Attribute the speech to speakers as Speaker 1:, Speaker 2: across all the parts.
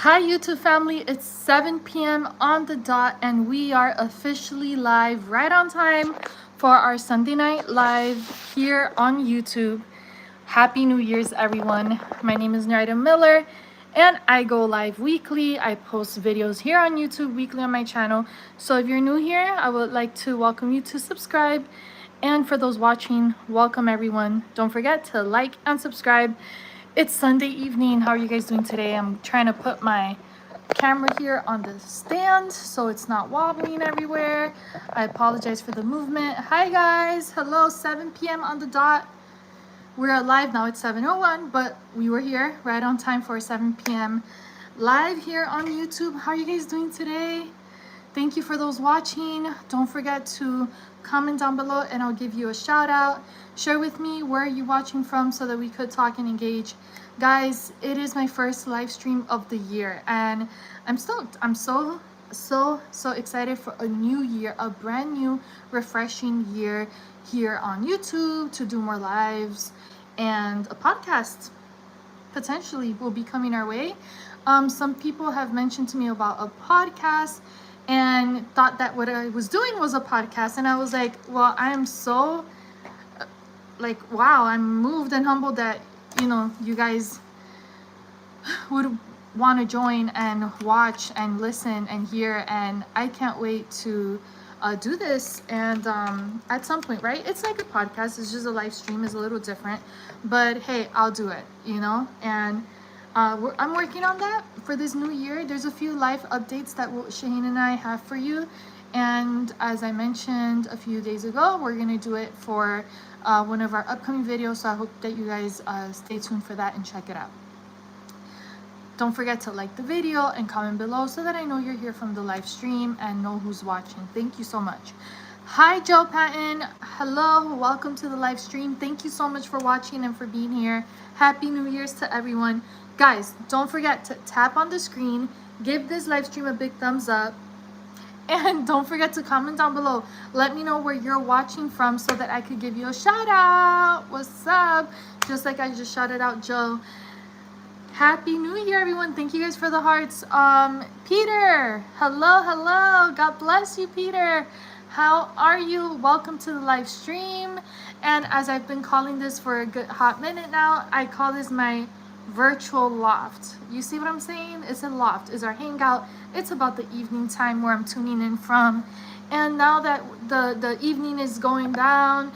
Speaker 1: Hi YouTube family, it's 7 p.m. on the dot and we are officially live right on time for our Sunday night live here on YouTube. Happy New Year's everyone. My name is Noraida Miller and I go live weekly. I post videos here on YouTube weekly on my channel. So if you're new here, I would like to welcome you to subscribe. And for those watching, welcome everyone. Don't forget to like and subscribe. It's Sunday evening. How are you guys doing today? I'm trying to put my camera here on the stand so it's not wobbling everywhere. I apologize for the movement. Hi guys. Hello, 7 p.m. on the dot. We're live now. It's 7:01, but we were here right on time for 7 p.m. live here on YouTube. How are you guys doing today? Thank you for those watching. Don't forget to comment down below and I'll give you a shout out. Share with me where you're watching from so that we could talk and engage. Guys, it is my first live stream of the year and I'm stoked. I'm so excited for a new year, a brand new refreshing year here on YouTube to do more lives, and a podcast potentially will be coming our way. Some people have mentioned to me about a podcast and thought that what I was doing was a podcast, and I was like, well, I am so wow, I'm moved and humbled that you guys would want to join and watch and listen and hear, and I can't wait to do this. And at some point, right, it's like a podcast, it's just a live stream, is a little different, but hey, I'll do it, and I'm working on that for this new year. There's a few live updates that Shaheen and I have for you, and as I mentioned a few days ago, we're gonna do it for one of our upcoming videos, so I hope that you guys stay tuned for that and check it out. Don't forget to like the video and comment below so that I know you're here from the live stream and know who's watching. Thank you so much. Hi Joe Patton. Hello, welcome to the live stream. Thank you so much for watching and for being here. Happy New Year's to everyone. Guys, don't forget to tap on the screen, give this live stream a big thumbs up, and don't forget to comment down below. Let me know where you're watching from so that I could give you a shout out. What's up? Just like I just shouted out Joe. Happy New Year, everyone. Thank you guys for the hearts. Peter, hello. God bless you, Peter. How are you? Welcome to the live stream. And as I've been calling this for a good hot minute now, I call this my virtual loft. You see what I'm saying? It's a loft. It's our hangout. It's about the evening time where I'm tuning in from. And now that the evening is going down,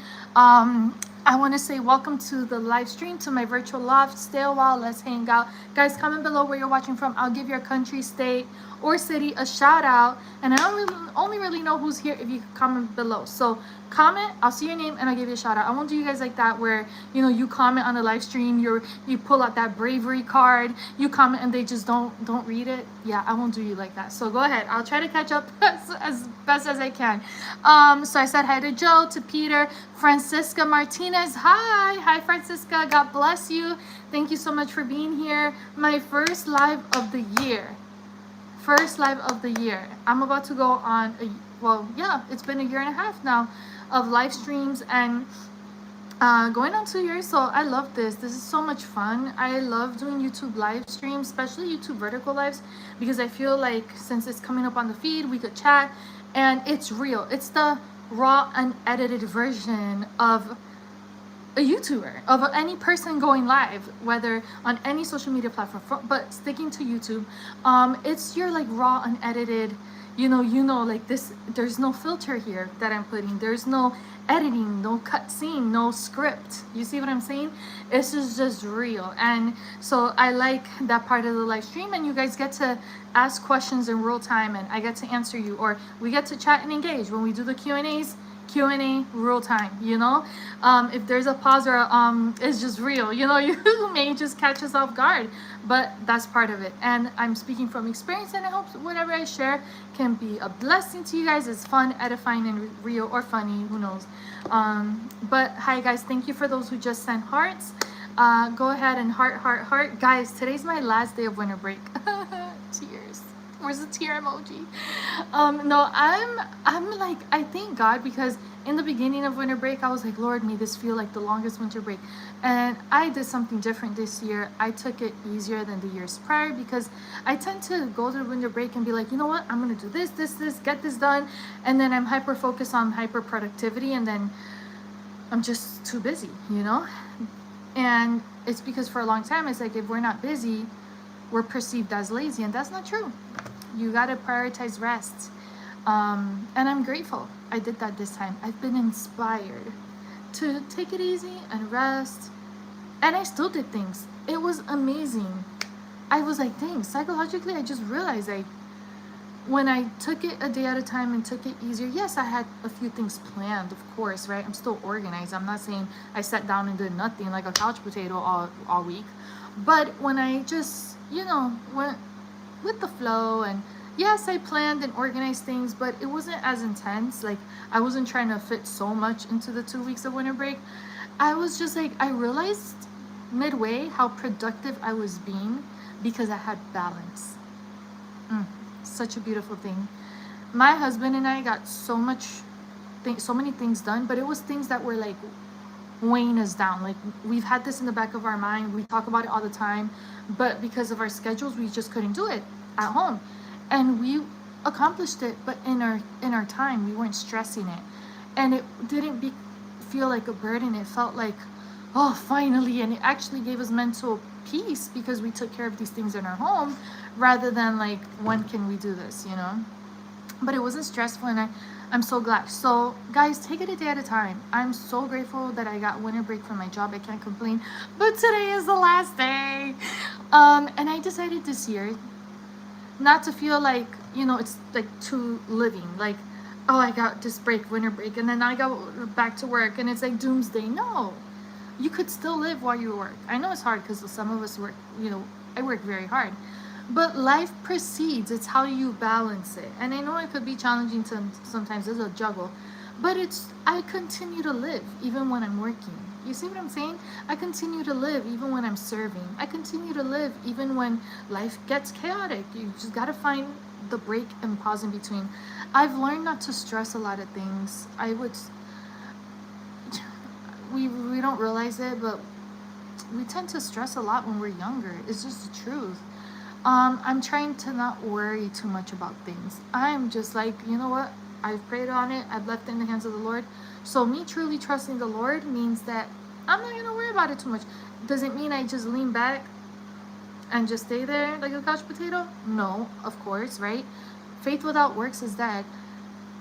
Speaker 1: I want to say welcome to the live stream, to my virtual loft. Stay a while, let's hang out. Guys, comment below where you're watching from. I'll give your country, state, or city a shout out. And I only really know who's here if you comment below. So comment, I'll see your name and I'll give you a shout out. I won't do you guys like that where you comment on the live stream, you pull out that bravery card, you comment and they just don't read it. Yeah, I won't do you like that. So go ahead, I'll try to catch up as best as I can. So I said hi to Joe, to Peter, Francisca Martinez. Hi Francisca, God bless you. Thank you so much for being here. My first live of the year. I'm about to go on it's been a year and a half now of live streams and going on 2 years. So I love this. This is so much fun. I love doing YouTube live streams, especially YouTube vertical lives, because I feel like since it's coming up on the feed, we could chat and it's real. It's the raw, unedited version of a YouTuber, of any person going live, whether on any social media platform, but sticking to YouTube. It's your like raw, unedited, like this. There's no filter here that I'm putting. There's no editing, no cut scene, no script. You see what I'm saying? This is just real. And so I like that part of the live stream, and you guys get to ask questions in real time and I get to answer you, or we get to chat and engage when we do the Q&A real time. If there's a pause or it's just real, you may just catch us off guard, but that's part of it. And I'm speaking from experience, and I hope whatever I share can be a blessing to you guys. It's fun, edifying, and real, or funny, who knows. But hi guys, thank you for those who just sent hearts. Go ahead and heart. Guys, today's my last day of winter break. Tears. Where's the tear emoji? No, I'm like, I thank God, because in the beginning of winter break, I was like, Lord, may this feel like the longest winter break. And I did something different this year. I took it easier than the years prior because I tend to go to the winter break and be like, you know what, I'm going to do this, get this done. And then I'm hyper focused on hyper productivity. And then I'm just too busy, you know? And it's because for a long time, it's like, if we're not busy, we're perceived as lazy. And that's not true. You got to prioritize rest. And I'm grateful I did that this time. I've been inspired to take it easy and rest. And I still did things. It was amazing. I was like, dang, psychologically, I just realized when I took it a day at a time and took it easier, yes, I had a few things planned, of course, right? I'm still organized. I'm not saying I sat down and did nothing like a couch potato all week. But when I just, went with the flow, and yes, I planned and organized things, but it wasn't as intense. Like, I wasn't trying to fit so much into the 2 weeks of winter break. I was just like, I realized midway how productive I was being because I had balance. Such a beautiful thing. My husband and I got so many things done, but it was things that were like weighing us down. Like, we've had this in the back of our mind. We talk about it all the time, but because of our schedules, we just couldn't do it at home. And we accomplished it, but in our time, we weren't stressing it. And it didn't feel like a burden. It felt like, oh, finally. And it actually gave us mental peace because we took care of these things in our home rather than like, when can we do this, But it wasn't stressful, and I'm so glad. So guys, take it a day at a time. I'm so grateful that I got winter break from my job. I can't complain, but today is the last day. And I decided this year not to feel like, it's like too living, like, oh, I got this winter break, and then I go back to work and it's like doomsday. No, you could still live while you work. I know it's hard because some of us work, I work very hard, but life proceeds. It's how you balance it. And I know it could be challenging sometimes. There's a juggle, but I continue to live even when I'm working. You see what I'm saying? I continue to live even when I'm serving. I continue to live even when life gets chaotic. You just got to find the break and pause in between. I've learned not to stress a lot of things. We don't realize it, but we tend to stress a lot when we're younger. It's just the truth. I'm trying to not worry too much about things. I'm just like, you know what? I've prayed on it. I've left it in the hands of the Lord. So me truly trusting the Lord means that I'm not going to worry about it too much. Does it mean I just lean back and just stay there like a couch potato? No, of course, right? Faith without works is dead.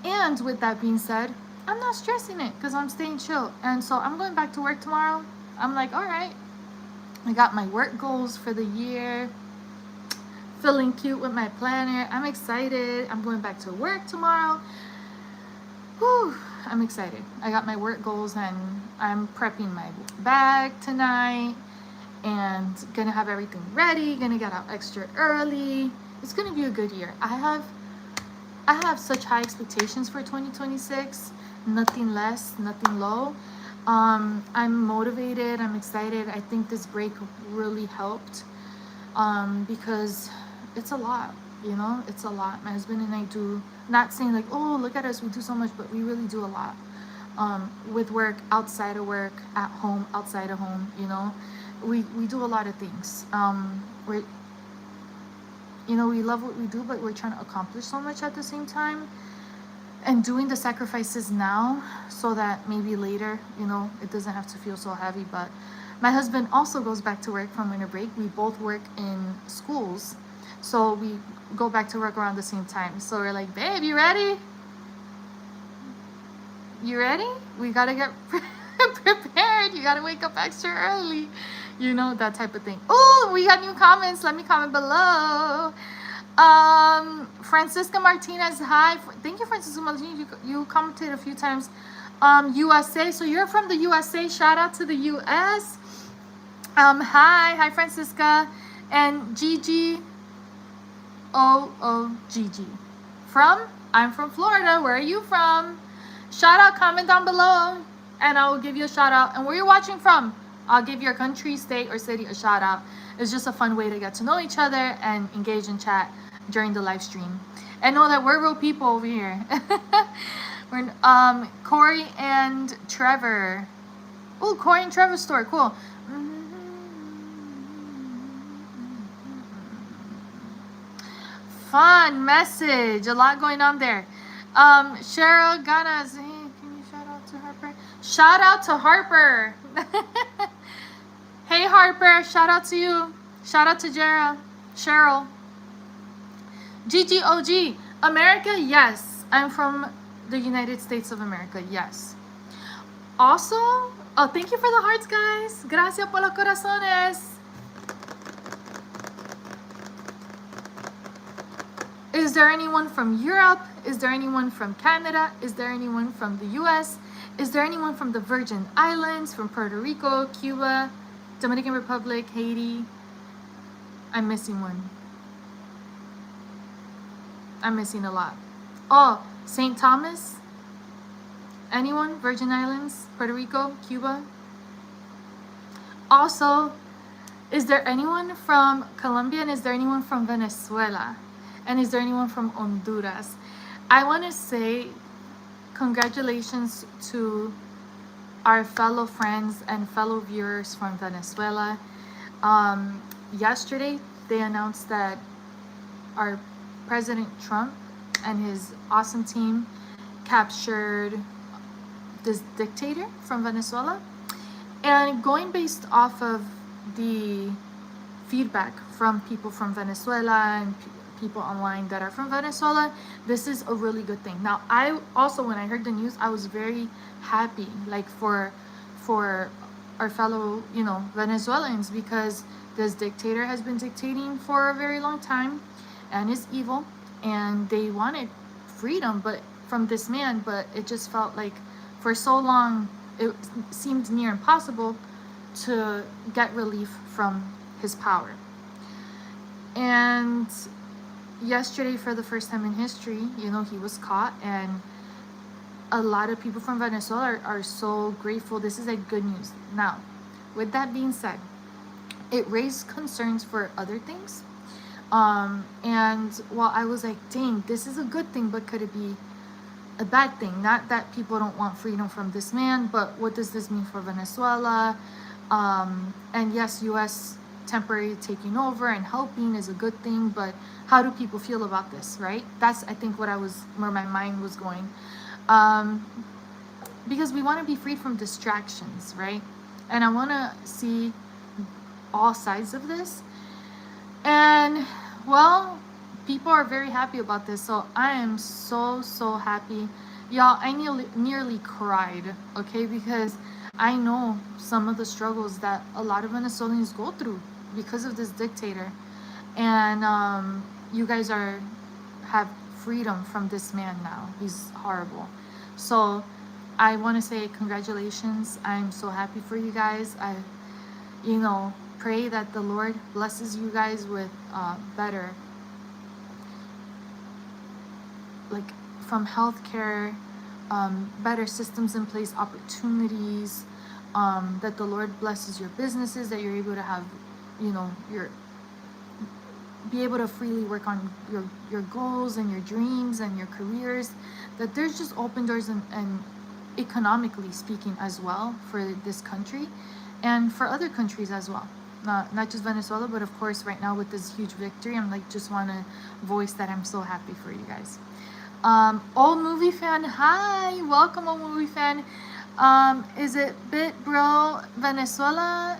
Speaker 1: And with that being said, I'm not stressing it because I'm staying chill. And so I'm going back to work tomorrow. I'm like, all right, I got my work goals for the year. Feeling cute with my planner. I'm excited. I'm going back to work tomorrow. Whew, I'm excited. I got my work goals, and I'm prepping my bag tonight and gonna have everything ready. Gonna get out extra early. It's gonna be a good year. I have such high expectations for 2026. Nothing less, nothing low. I'm motivated. I'm excited. I think this break really helped because it's a lot, it's a lot. My husband and I do, not saying like, oh, look at us, we do so much, but we really do a lot with work, outside of work, at home, outside of home. We do a lot of things. We love what we do, but we're trying to accomplish so much at the same time, and doing the sacrifices now so that maybe later, it doesn't have to feel so heavy. But my husband also goes back to work from winter break. We both work in schools, so we go back to work around the same time. So we're like, babe, you ready? You ready? We gotta get prepared. You gotta wake up extra early. That type of thing. Oh, we got new comments. Let me comment below. Francisca Martinez, hi. Thank you, Francisca Martinez. You commented a few times. USA. So you're from the USA. Shout out to the US. Hi, Francisca. And Gigi. Gigi. I'm from Florida. Where are you from? Shout out, comment down below, and I will give you a shout out. And where you're watching from, I'll give your country, state, or city a shout out. It's just a fun way to get to know each other and engage in chat during the live stream. And know that we're real people over here. Corey and Trevor. Oh, Corey and Trevor story. Cool. Fun message. A lot going on there. Cheryl Ganas. Hey, can you shout out to Harper? Shout out to Harper. Hey, Harper. Shout out to you. Shout out to Cheryl. GGOG. America, yes. I'm from the United States of America, yes. Also, oh, thank you for the hearts, guys. Gracias por los corazones. Is there anyone from Europe? Is there anyone from Canada? Is there anyone from the US? Is there anyone from the Virgin Islands, from Puerto Rico, Cuba, Dominican Republic, Haiti? I'm missing one. I'm missing a lot. Oh, St. Thomas? Anyone? Virgin Islands, Puerto Rico, Cuba? Also, is there anyone from Colombia, and is there anyone from Venezuela? And is there anyone from Honduras? I want to say congratulations to our fellow friends and fellow viewers from Venezuela. Yesterday, they announced that our President Trump and his awesome team captured this dictator from Venezuela. And going based off of the feedback from people from Venezuela and people online that are from Venezuela, this is a really good thing. Now, I also, when I heard the news, I was very happy, like for our fellow, Venezuelans, because this dictator has been dictating for a very long time and is evil, and they wanted freedom but from this man, but it just felt like for so long it seemed near impossible to get relief from his power. And yesterday, for the first time in history, he was caught, and a lot of people from Venezuela are so grateful. This is like good news. Now, with that being said, it raised concerns for other things. And while I was like, dang, this is a good thing, but could it be a bad thing? Not that people don't want freedom from this man, but what does this mean for Venezuela? And yes, U.S. temporary taking over and helping is a good thing, but how do people feel about this, right? That's, I think, where my mind was going. Because we want to be free from distractions, right? And I want to see all sides of this. And, well, people are very happy about this, so I am so happy. Y'all, I nearly cried, okay? Because I know some of the struggles that a lot of Venezuelans go through because of this dictator. And you guys have freedom from this man now. He's horrible. So I want to say congratulations. I'm so happy for you guys. I pray that the Lord blesses you guys with better, like, from healthcare, better systems in place, opportunities, that the Lord blesses your businesses, that you're able to have, be able to freely work on your goals and your dreams and your careers, that there's just open doors and economically speaking as well for this country and for other countries as well. Not just Venezuela, but of course right now with this huge victory, I'm like, just want to voice that I'm so happy for you guys. Old movie fan, hi, welcome, old movie fan. Is it Bit Bro Venezuela?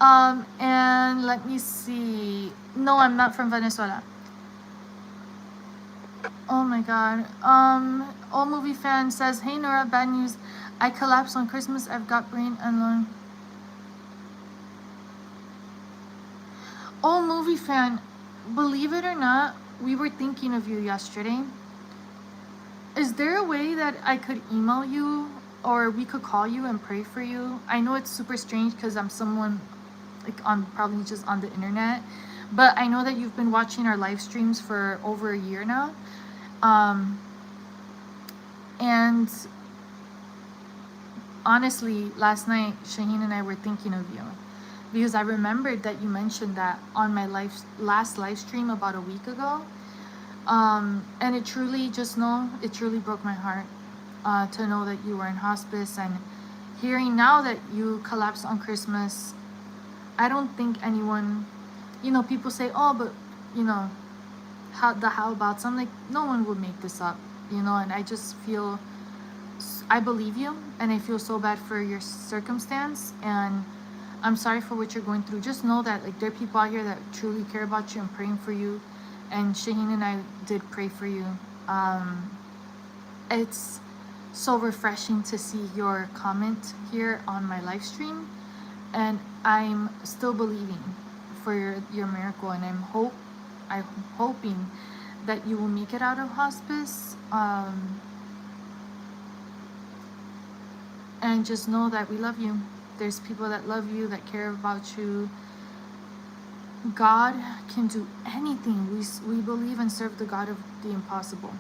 Speaker 1: And let me see. No, I'm not from Venezuela. Oh my god. Old movie fan says, hey Nora, bad news. I collapsed on Christmas. I've got brain and lung. Old movie fan, believe it or not, we were thinking of you yesterday. Is there a way that I could email you, or we could call you and pray for you? I know it's super strange because I'm someone like probably just on the internet, but I know that you've been watching our live streams for over a year now. And honestly, last night Shaheen and I were thinking of you, because I remembered that you mentioned that on my last live stream about a week ago. And it truly broke my heart. to know that you were in hospice, and hearing now that you collapsed on Christmas. I don't think anyone, people say, oh, but, you know, how about? I'm like, no one would make this up, and I just feel, I believe you, and I feel so bad for your circumstance, and I'm sorry for what you're going through. Just know that, like, there are people out here that truly care about you and praying for you, and Shaheen and I did pray for you. It's so refreshing to see your comment here on my live stream, and I'm still believing for your miracle, and I'm hoping that you will make it out of hospice. And just know that we love you. There's people that love you, that care about you. God can do anything. We believe and serve the God of the impossible.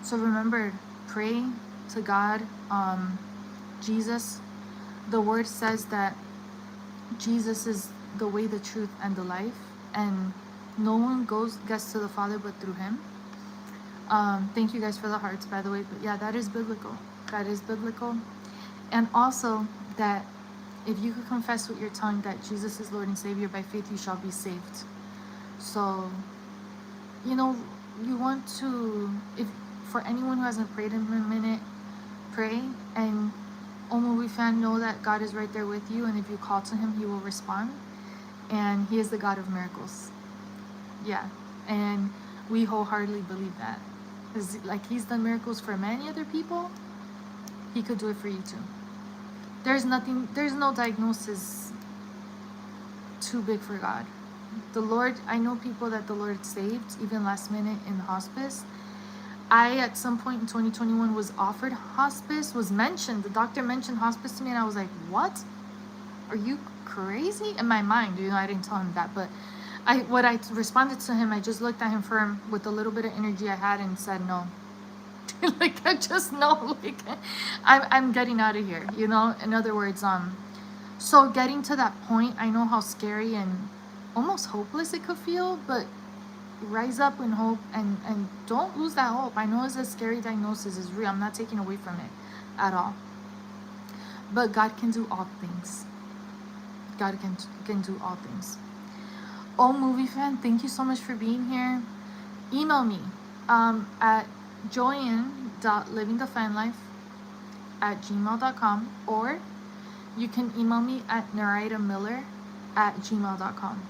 Speaker 1: So remember, pray to God. Jesus, the word says that Jesus is the way, the truth, and the life, and no one gets to the Father but through him. Thank you guys for the hearts, by the way. But yeah, that is biblical. That is biblical. And also that if you could confess with your tongue that Jesus is Lord and Savior, by faith you shall be saved. So, you want to, if for anyone who hasn't prayed in a minute, pray, and Movie fan, know that God is right there with you, and if you call to him, he will respond, and he is the God of miracles. Yeah, and we wholeheartedly believe that. Because, like, he's done miracles for many other people, he could do it for you too. There's no diagnosis too big for God. The Lord, I know people that the Lord saved, even last minute in hospice. I, at some point in 2021, was offered hospice, the doctor mentioned hospice to me, and I was like, what? Are you crazy? In my mind, I didn't tell him that, but I responded to him, I just looked at him firm with a little bit of energy I had and said no. Like, I just know, like, I'm getting out of here, in other words. So getting to that point, I know how scary and almost hopeless it could feel, but rise up in hope, and don't lose that hope. I know it's a scary diagnosis, is real. I'm not taking away from it at all, but God can do all things. God can do all things. Movie fan, thank you so much for being here. Email me at joanne.livingthefanlife@gmail.com, or you can email me at noraidamiller@gmail.com.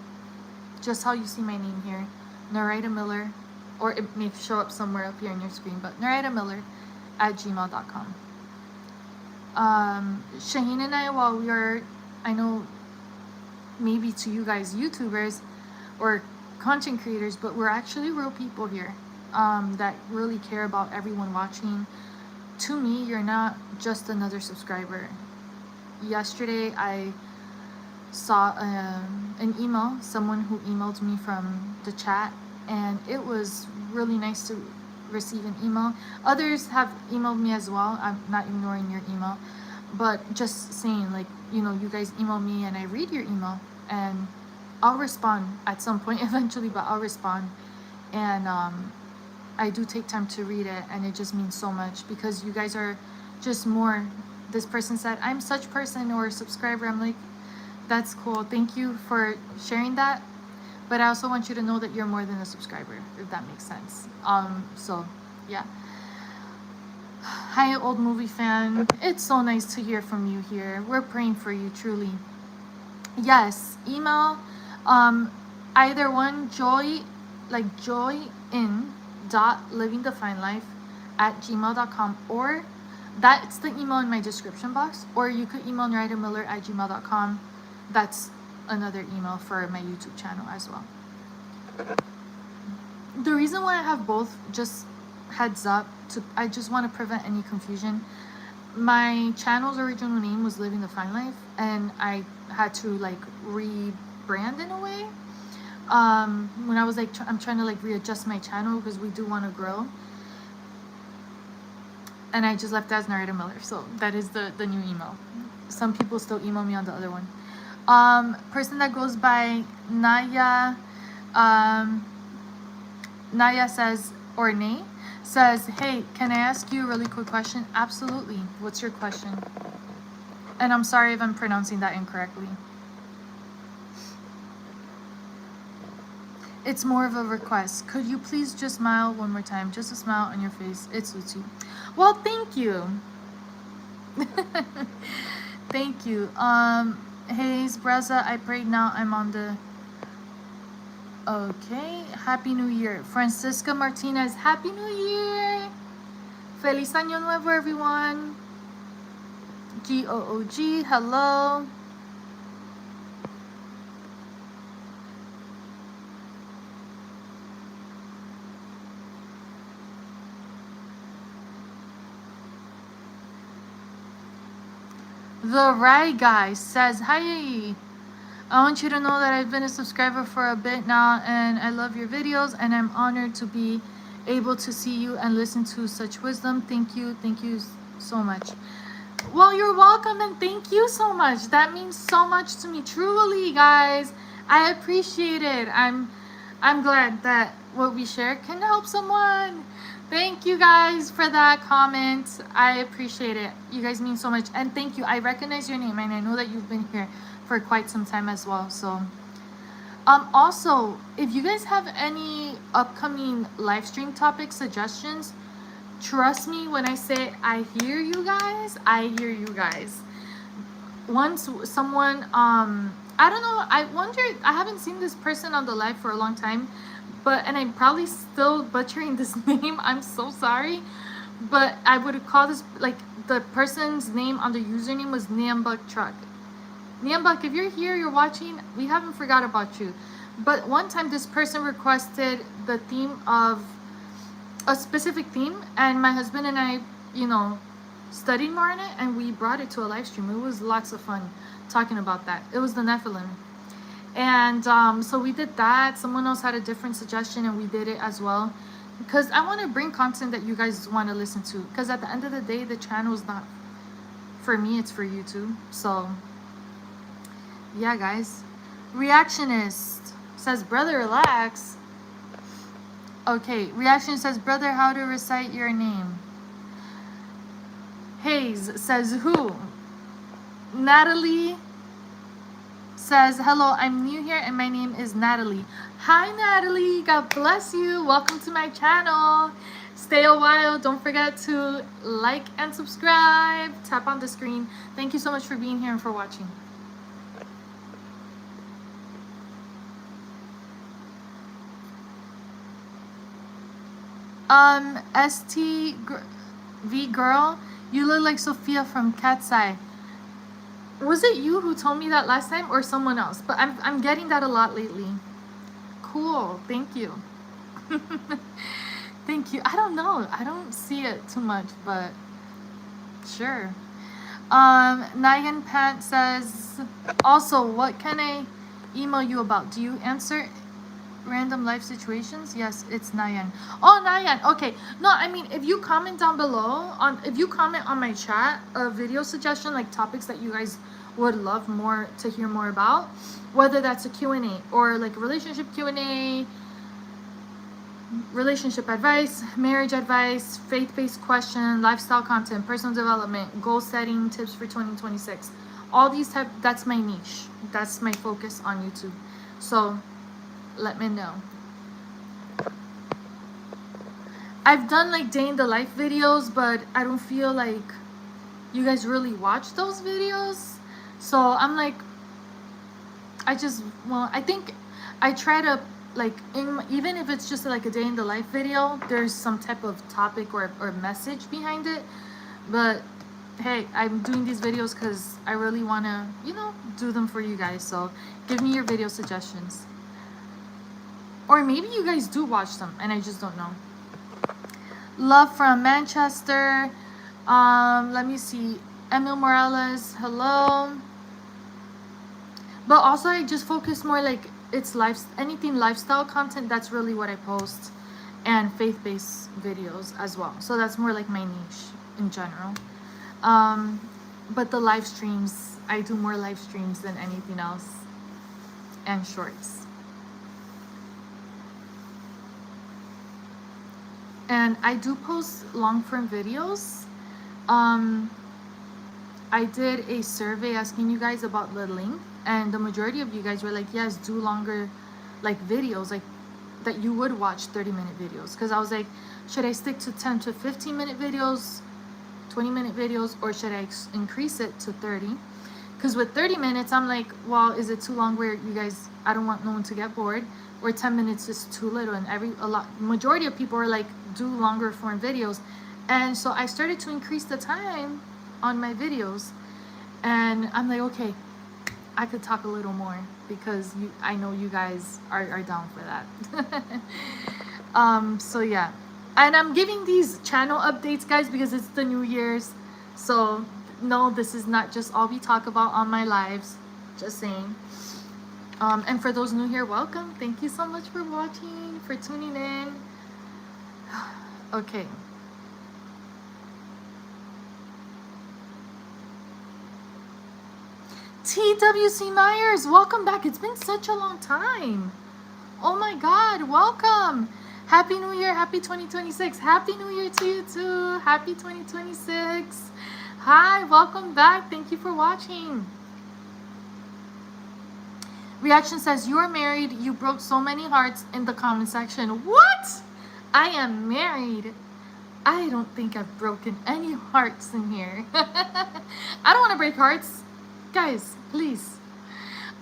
Speaker 1: Just how you see my name here, Noraida Miller, or it may show up somewhere up here on your screen, but noraidamiller@gmail.com. Shaheen and I, while we are, I know maybe to you guys YouTubers or content creators, but we're actually real people here, that really care about everyone watching. To me, you're not just another subscriber. Yesterday, I saw an email, someone who emailed me from the chat, and it was really nice to receive an email. Others have emailed me as well. I'm not ignoring your email, but just saying, like, you guys email me and I read your email, and I'll respond at some point eventually, but I'll respond. And I do take time to read it, and it just means so much, because you guys are just more. This person said, I'm such person, or subscriber. I'm like, that's cool. Thank you for sharing that. But I also want you to know that you're more than a subscriber, if that makes sense. So yeah. Hi, old movie fan. It's so nice to hear from you here. We're praying for you, truly. Yes, email either one, joyin.livingthefanelife@gmail.com, or that's the email in my description box, or you could email noraidamiller@gmail.com. That's another email for my YouTube channel as well. The reason why I have both, just heads up, I just want to prevent any confusion. My channel's original name was Living the Fine Life, and I had to, like, rebrand in a way. When I was like, I'm trying to, like, readjust my channel, because we do want to grow. And I just left as Noraida Miller, so that is the new email. Some people still email me on the other one. Person that goes by Naya, Naya says, Ornay says, hey, can I ask you a really quick question? Absolutely. What's your question? And I'm sorry if I'm pronouncing that incorrectly. It's more of a request. Could you please just smile one more time? Just a smile on your face. It suits you. Well, thank you. Thank you. Hayes, Breza, I prayed now. I'm on the... Okay. Happy New Year. Francisca Martinez, Happy New Year. Feliz Año Nuevo, everyone. GOOG, hello. The Right Guy says, hi. I want you to know that I've been a subscriber for a bit now and I love your videos and I'm honored to be able to see you and listen to such wisdom. Thank you so much. Well, you're welcome and thank you so much. That means so much to me, truly, guys. I appreciate it. I'm glad that what we share can help someone. Thank you guys for that comment. I appreciate it. You guys mean so much. And thank you. I recognize your name and I know that you've been here for quite some time as well. So also, if you guys have any upcoming live stream topic suggestions, trust me when I say I hear you guys. I hear you guys. Once someone I don't know, I wonder, I haven't seen this person on the live for a long time, but and I'm probably still butchering this name. I'm so sorry, but I would call this, like, the person's name on the username was Niambuk Truck. Niambuk, if you're here, you're watching, we haven't forgot about you. But one time this person requested the theme of a specific theme, and my husband and I, you know, studied more on it, and we brought it to a live stream. It was lots of fun talking about that. It was the Nephilim. And so we did that. Someone else had a different suggestion and we did it as well, because I want to bring content that you guys want to listen to, because at the end of the day, the channel is not for me, it's for you too. So yeah, guys. Reactionist says, brother, relax. Okay, Reaction says, brother, how to recite your name. Hayes says, who? Natalie says, hello, I'm new here and my name is Natalie. Hi, Natalie. God bless you. Welcome to my channel. Stay a while. Don't forget to like and subscribe. Tap on the screen. Thank you so much for being here and for watching. STV girl, you look like Sophia from Cat's Eye. Was it you who told me that last time or someone else? But I'm getting that a lot lately. Cool. Thank you. Thank you. I don't know. I don't see it too much, but sure. Nayan Pant says, also, what can I email you about? Do you answer random life situations? Yes, it's Nayan. Oh, Nayan. Okay. No, I mean, if you comment down below, if you comment on my chat a video suggestion, like topics that you guys would love more to hear more about, whether that's a Q&A or like relationship Q&A, relationship advice, marriage advice, faith-based question, lifestyle content, personal development, goal setting, tips for 2026, all these type, that's my niche. That's my focus on YouTube. So let me know. I've done like day in the life videos, but I don't feel like you guys really watch those videos. So I'm like, I think I try to, like, even if it's just like a day in the life video, there's some type of topic or message behind it. But hey, I'm doing these videos because I really want to, you know, do them for you guys. So give me your video suggestions. Or maybe you guys do watch them and I just don't know. Love from Manchester. Let me see. Emil Morales, hello. But also I just focus more like it's anything lifestyle content. That's really what I post, and faith-based videos as well. So that's more like my niche in general. But the live streams, I do more live streams than anything else, and shorts. and I do post long form videos. um I did a survey asking you guys about the length, and the majority of you guys were like, yes, do longer like videos, like that you would watch 30-minute videos. Because I was like, should I stick to 10 to 15-minute videos, 20-minute videos, or should I increase it to 30? Because with 30 minutes, I'm like, well, is it too long where you guys, I don't want no one to get bored, or 10 minutes is too little? And majority of people are like, do longer form videos. And so I started to increase the time on my videos, and I'm like, okay, I could talk a little more because I know you guys are down for that. So yeah, and I'm giving these channel updates, guys, because it's the New Year's. So no, this is not just all we talk about on my lives, just saying. And for those new here, welcome. Thank you so much for watching, for tuning in. Okay. TWC Myers, welcome back. It's been such a long time. Oh my God, welcome. Happy New Year, happy 2026. Happy New Year to you too. Happy 2026. Hi, welcome back. Thank you for watching. Reaction says, you are married. You broke so many hearts in the comment section. What? I am married. I don't think I've broken any hearts in here. I don't want to break hearts. Guys, please.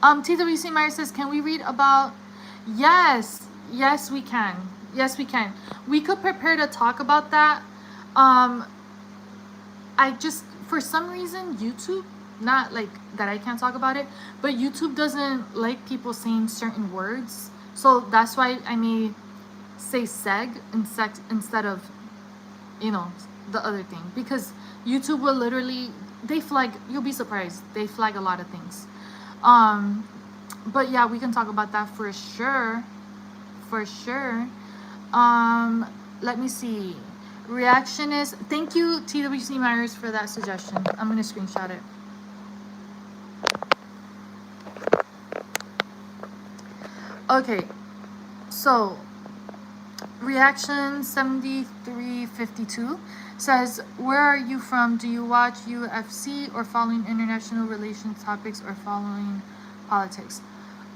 Speaker 1: TWC Meyer says, can we read about... Yes, we can. Yes, we can. We could prepare to talk about that. I just, for some reason, YouTube, not like that I can't talk about it, but YouTube doesn't like people saying certain words. So that's why I may say seg instead of, you know, the other thing. Because YouTube will literally... they flag, you'll be surprised, they flag a lot of things. But yeah, we can talk about that for sure. Let me see. Reaction is, thank you TWC Myers for that suggestion. I'm gonna screenshot it. Okay, so reaction 7352 says, where are you from? Do you watch UFC or following international relations topics or following politics?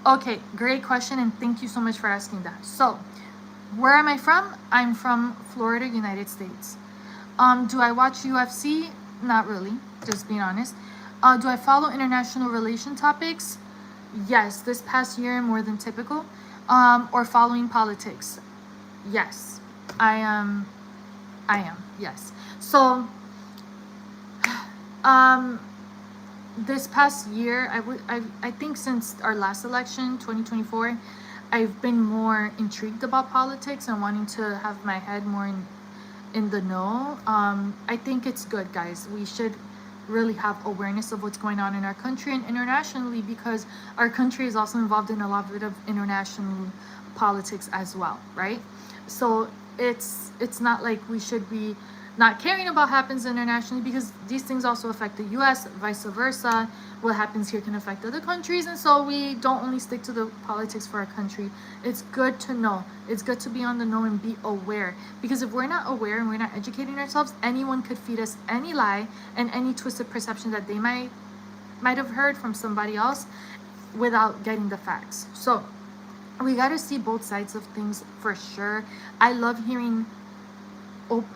Speaker 1: Okay, great question, and thank you so much for asking that. So, where am I from? I'm from Florida, United States. Do I watch UFC? Not really, just being honest. Do I follow international relation topics? Yes, this past year more than typical. Or following politics? Yes, I am, yes. So, this past year, I think since our last election, 2024, I've been more intrigued about politics and wanting to have my head more in the know. I think it's good, guys. We should really have awareness of what's going on in our country and internationally, because our country is also involved in a lot of international politics as well, right? So it's not like we should be not caring about what happens internationally, because these things also affect the US, vice versa. What happens here can affect other countries, and so we don't only stick to the politics for our country. It's good to know. It's good to be on the know and be aware, because if we're not aware and we're not educating ourselves, anyone could feed us any lie and any twisted perception that they might have heard from somebody else without getting the facts. So we got to see both sides of things for sure. I love hearing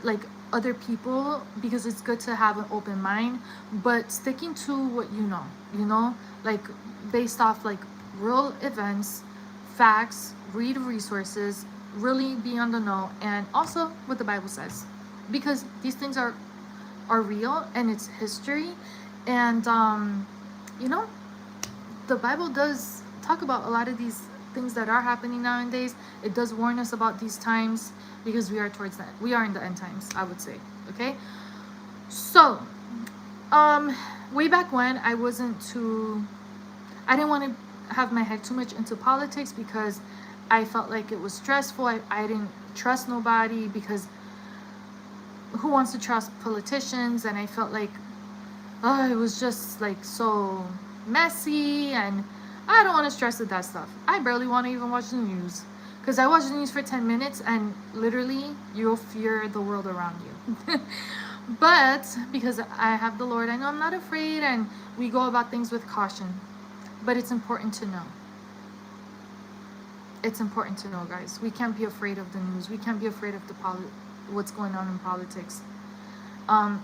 Speaker 1: like other people, because it's good to have an open mind, but sticking to what you know, like based off like real events, facts, read resources, really be on the know, and also what the Bible says, because these things are real and it's history. And you know, the Bible does talk about a lot of these things that are happening nowadays. It does warn us about these times, because we are in the end times, I would say. Okay, so way back when, I didn't want to have my head too much into politics, because I felt like it was stressful. I didn't trust nobody, because who wants to trust politicians? And I felt like it was just like so messy, and I don't want to stress with that stuff. I barely want to even watch the news, Because I watch the news for 10 minutes and literally you'll fear the world around you. But because I have the Lord, I know I'm not afraid, and we go about things with caution. But it's important to know. It's important to know, guys. We can't be afraid of the news. We can't be afraid of what's going on in politics.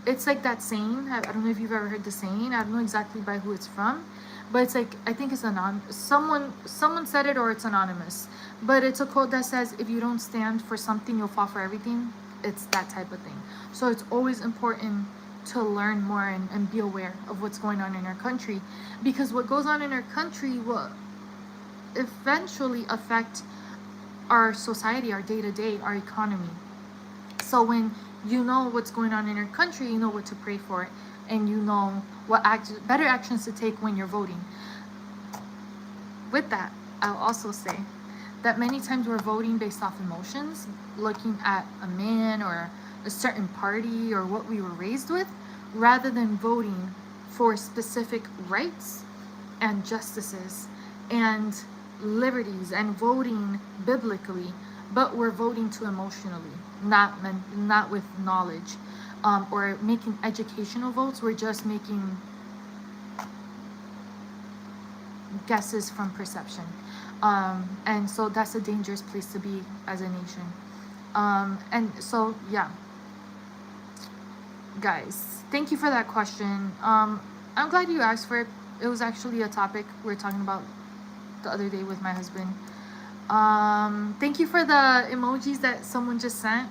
Speaker 1: It's like that saying. I don't know if you've ever heard the saying. I don't know exactly by who it's from, but it's like, I think it's someone said it, or it's anonymous. But it's a quote that says, "If you don't stand for something, you'll fall for everything." It's that type of thing. So it's always important to learn more and be aware of what's going on in our country, because what goes on in our country will eventually affect our society, our day-to-day, our economy. So when you know what's going on in your country, you know what to pray for, and you know what better actions to take when you're voting. With that, I'll also say that many times we're voting based off emotions, looking at a man or a certain party or what we were raised with, rather than voting for specific rights and justices and liberties, and voting biblically. But we're voting too emotionally, not with knowledge, or making educational votes. We're just making guesses from perception, and so that's a dangerous place to be as a nation. And so, yeah, guys, thank you for that question. I'm glad you asked for it. It was actually a topic we were talking about the other day with my husband. Thank you for the emojis that someone just sent.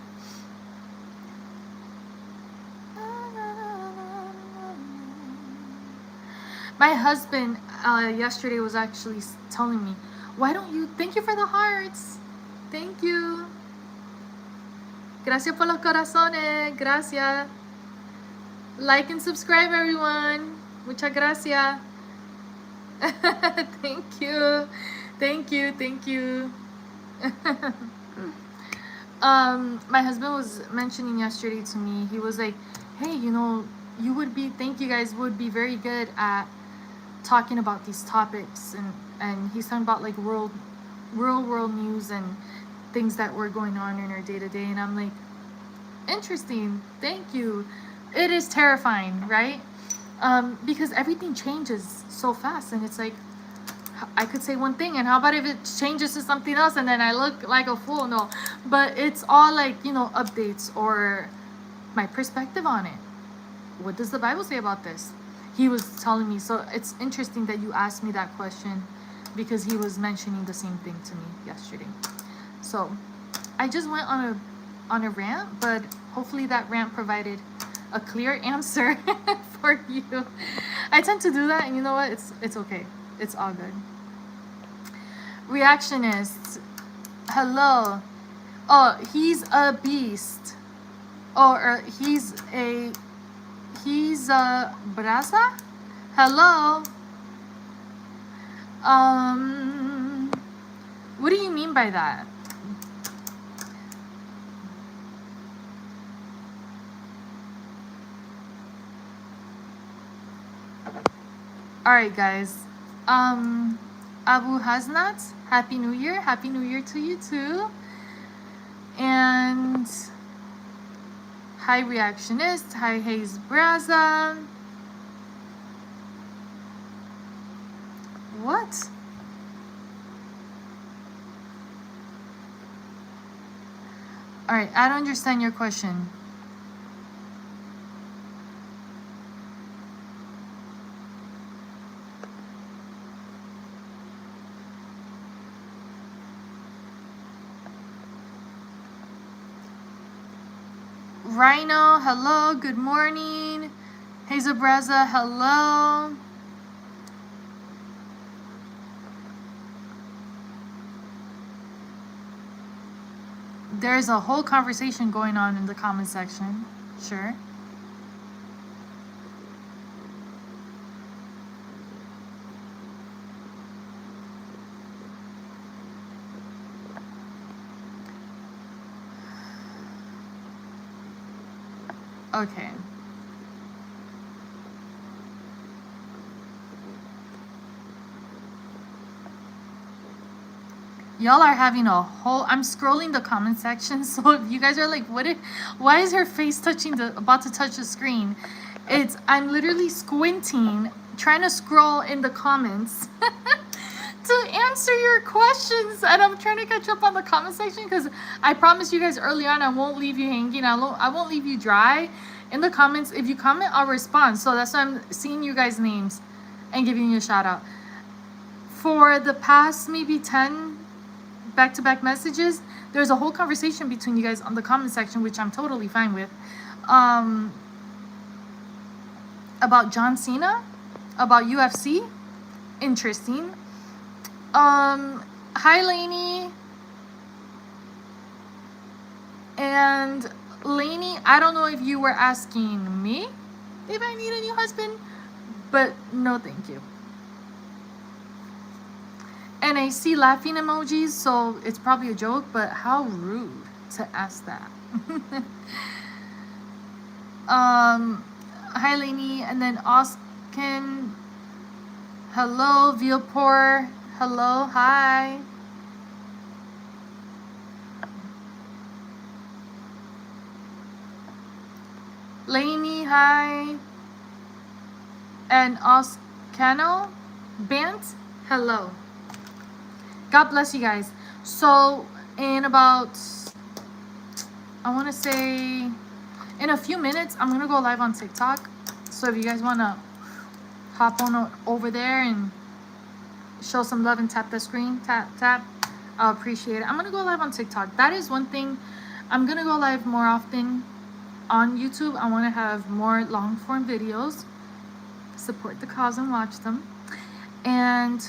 Speaker 1: My husband yesterday was actually telling me, why don't you, thank you for the hearts. Thank you. Gracias por los corazones. Gracias. Like and subscribe, everyone. Muchas gracias. Thank you. Thank you. Thank you. My husband was mentioning yesterday to me, he was like, hey, thank you guys, would be very good at talking about these topics, and he's talking about like real world news and things that were going on in our day-to-day, and I'm like, interesting, thank you. It is terrifying, right? Because everything changes so fast, and it's like, I could say one thing, and how about if it changes to something else, and then I look like a fool? No, but it's all like, updates or my perspective on it. What does the Bible say about this? He was telling me. So it's interesting that you asked me that question, because he was mentioning the same thing to me yesterday. So I just went on a rant, but hopefully that rant provided a clear answer for you. I tend to do that, and you know what? It's okay. It's all good. Reactionists, hello. Oh, he's a beast. Or he's a brasa? Hello. What do you mean by that? All right, guys. Abu Hasnat, Happy New Year. Happy New Year to you too. And hi, Reactionist. Hi, Hayes Braza. What? All right, I don't understand your question. Rhino, hello, good morning. Hazel Braza, hello. There's a whole conversation going on in the comment section. Sure. Okay. Y'all are having a whole. I'm scrolling the comment section, so if you guys are like, why is her face touching about to touch the screen? I'm literally squinting, trying to scroll in the comments to answer your questions, and I'm trying to catch up on the comment section because I promised you guys early on I won't leave you hanging. I won't leave you dry. In the comments, if you comment, I'll respond. So that's why I'm seeing you guys' names and giving you a shout out. For the past maybe 10 back-to-back messages, there's a whole conversation between you guys on the comment section, which I'm totally fine with, about John Cena, about UFC. Interesting. Hi Lainey. And Lainey, I don't know if you were asking me if I need a new husband, but no thank you. And I see laughing emojis, so it's probably a joke, but how rude to ask that. Hi Lainey, and then Oskin. Hello, Vilpor. Hello, hi. Lainey, hi. And Oscano Bant, hello. God bless you guys. So in about, I want to say, in a few minutes, I'm going to go live on TikTok. So if you guys want to hop on over there and show some love and tap the screen, tap, I'll appreciate it. I'm going to go live on TikTok. That is one thing. I'm going to go live more often on YouTube. I want to have more long form videos. Support the cause and watch them. And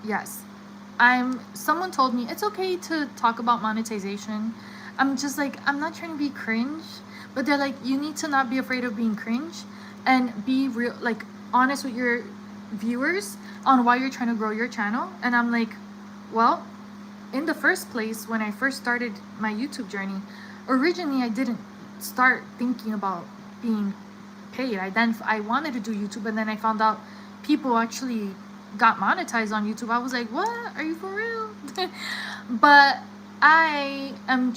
Speaker 1: yes, someone told me it's okay to talk about monetization. I'm just like, I'm not trying to be cringe, but they're like, you need to not be afraid of being cringe and be real, like honest with your viewers on why you're trying to grow your channel. And I'm like, well, in the first place, when I first started my YouTube journey, originally I didn't start thinking about being paid. I wanted to do YouTube, and then I found out people actually got monetized on YouTube. I was like, what? Are you for real? But I am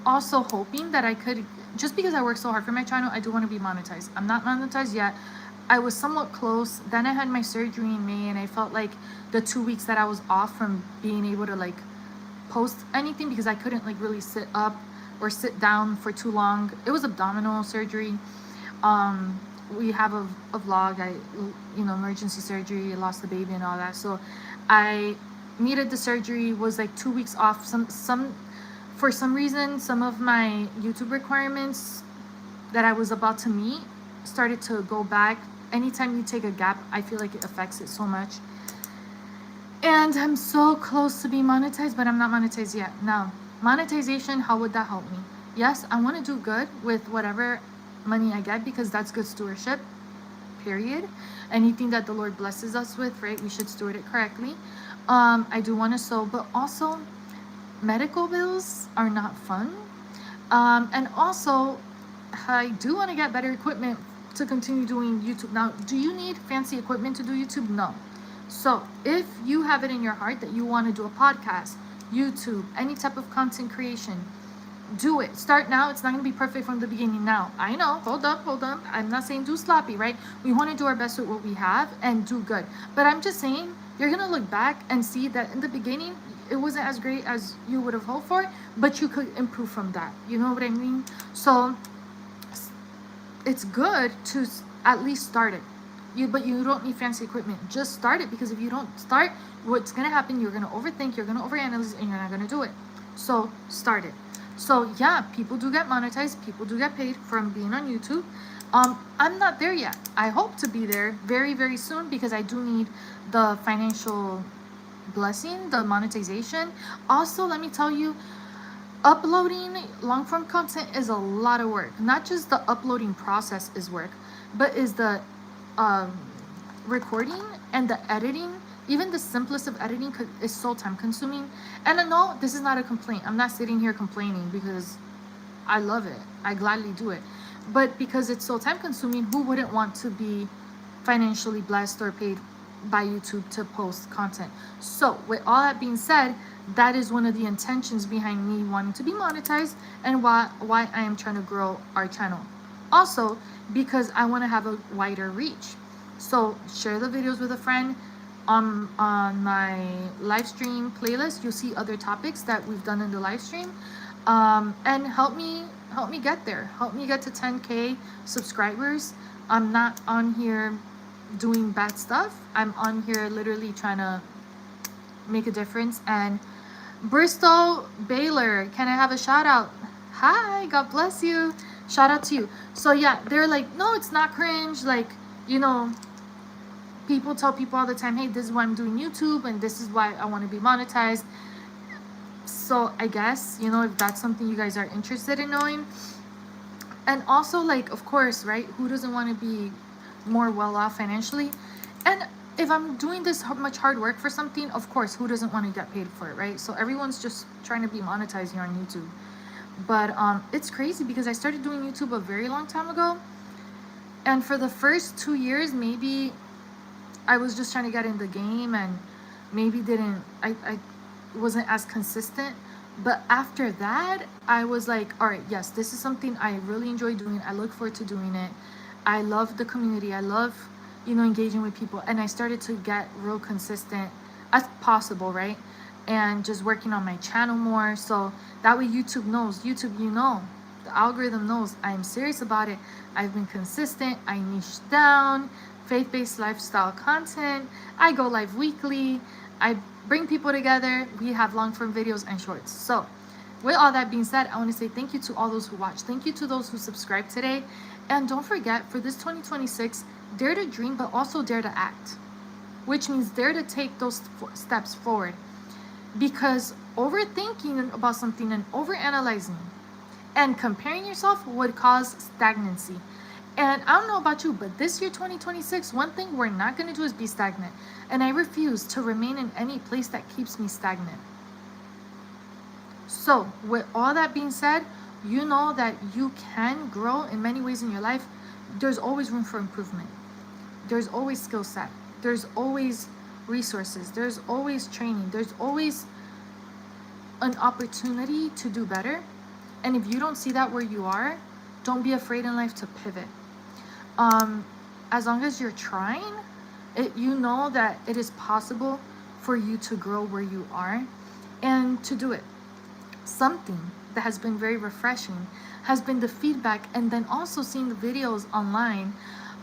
Speaker 1: also hoping that I could, just because I work so hard for my channel, I do want to be monetized. I'm not monetized yet. I was somewhat close. Then I had my surgery in May, and I felt like the 2 weeks that I was off from being able to like post anything, because I couldn't like really sit up or sit down for too long. It was abdominal surgery. We have a vlog. Emergency surgery, lost the baby and all that. So I needed the surgery, was like 2 weeks off. For some reason, some of my YouTube requirements that I was about to meet started to go back. Anytime you take a gap, I feel like it affects it so much. And I'm so close to being monetized, but I'm not monetized yet. Now, monetization, how would that help me? Yes, I want to do good with whatever money I get, because that's good stewardship, period. Anything that the Lord blesses us with, right, we should steward it correctly. I do want to sow, but also medical bills are not fun. And also, I do want to get better equipment to continue doing YouTube. Now, do you need fancy equipment to do YouTube? No. So if you have it in your heart that you want to do a podcast, YouTube, any type of content creation, do it. Start now. It's not going to be perfect from the beginning now. I know. Hold up. I'm not saying do sloppy, right? We want to do our best with what we have and do good. But I'm just saying, you're going to look back and see that in the beginning, it wasn't as great as you would have hoped for, but you could improve from that. You know what I mean? So it's good to at least start it. But you don't need fancy equipment. Just start it, because if you don't start, what's going to happen, you're going to overthink, you're going to overanalyze, and you're not going to do it. So start it. So yeah, people do get monetized. People do get paid from being on YouTube. I'm not there yet. I hope to be there very, very soon, because I do need the financial blessing, the monetization. Also, let me tell you, uploading long form content is a lot of work. Not just the uploading process is work, but is the recording and the editing. Even the simplest of editing is so time consuming. And I know this is not a complaint. I'm not sitting here complaining, because I love it. I gladly do it. But because it's so time consuming, who wouldn't want to be financially blessed or paid by YouTube to post content. So with all that being said, that is one of the intentions behind me wanting to be monetized, and why I am trying to grow our channel. Also, because I want to have a wider reach. So share the videos with a friend. On my live stream playlist, you'll see other topics that we've done in the live stream, and help me get there. Help me get to 10K subscribers. I'm not on here doing bad stuff. I'm on here literally trying to make a difference. And Bristol Baylor, can I have a shout out? Hi, God bless you. Shout out to you. So yeah, they're like, no, it's not cringe. Like, you know, people tell people all the time, hey, this is why I'm doing YouTube and this is why I want to be monetized. So I guess, you know, if that's something you guys are interested in knowing. And also, like, of course, right, who doesn't want to be more well off financially? And if I'm doing this much hard work for something, of course, who doesn't want to get paid for it, right? So everyone's just trying to be monetized here on YouTube. But it's crazy because I started doing YouTube a very long time ago, and for the first 2 years, maybe I was just trying to get in the game, and maybe I wasn't as consistent. But after that, I was like, all right, yes, this is something I really enjoy doing. I look forward to doing it. I love the community. I love, you know, engaging with people. And I started to get real consistent as possible, right? And just working on my channel more. So that way YouTube knows. YouTube, you know, the algorithm knows I'm serious about it. I've been consistent. I niche down. Faith-based lifestyle content. I go live weekly. I bring people together. We have long-form videos and shorts. So with all that being said, I want to say thank you to all those who watched. Thank you to those who subscribed today. And don't forget, for this 2026, dare to dream, but also dare to act. Which means dare to take those steps forward. Because overthinking about something and overanalyzing and comparing yourself would cause stagnancy. And I don't know about you, but this year, 2026, one thing we're not going to do is be stagnant. And I refuse to remain in any place that keeps me stagnant. So, with all that being said, you know that you can grow in many ways in your life. There's always room for improvement. There's always skill set. There's always resources. There's always training. There's always an opportunity to do better. And if you don't see that where you are, don't be afraid in life to pivot. As long as you're trying, you know that it is possible for you to grow where you are and to do it. Something that has been very refreshing has been the feedback, and then also seeing the videos online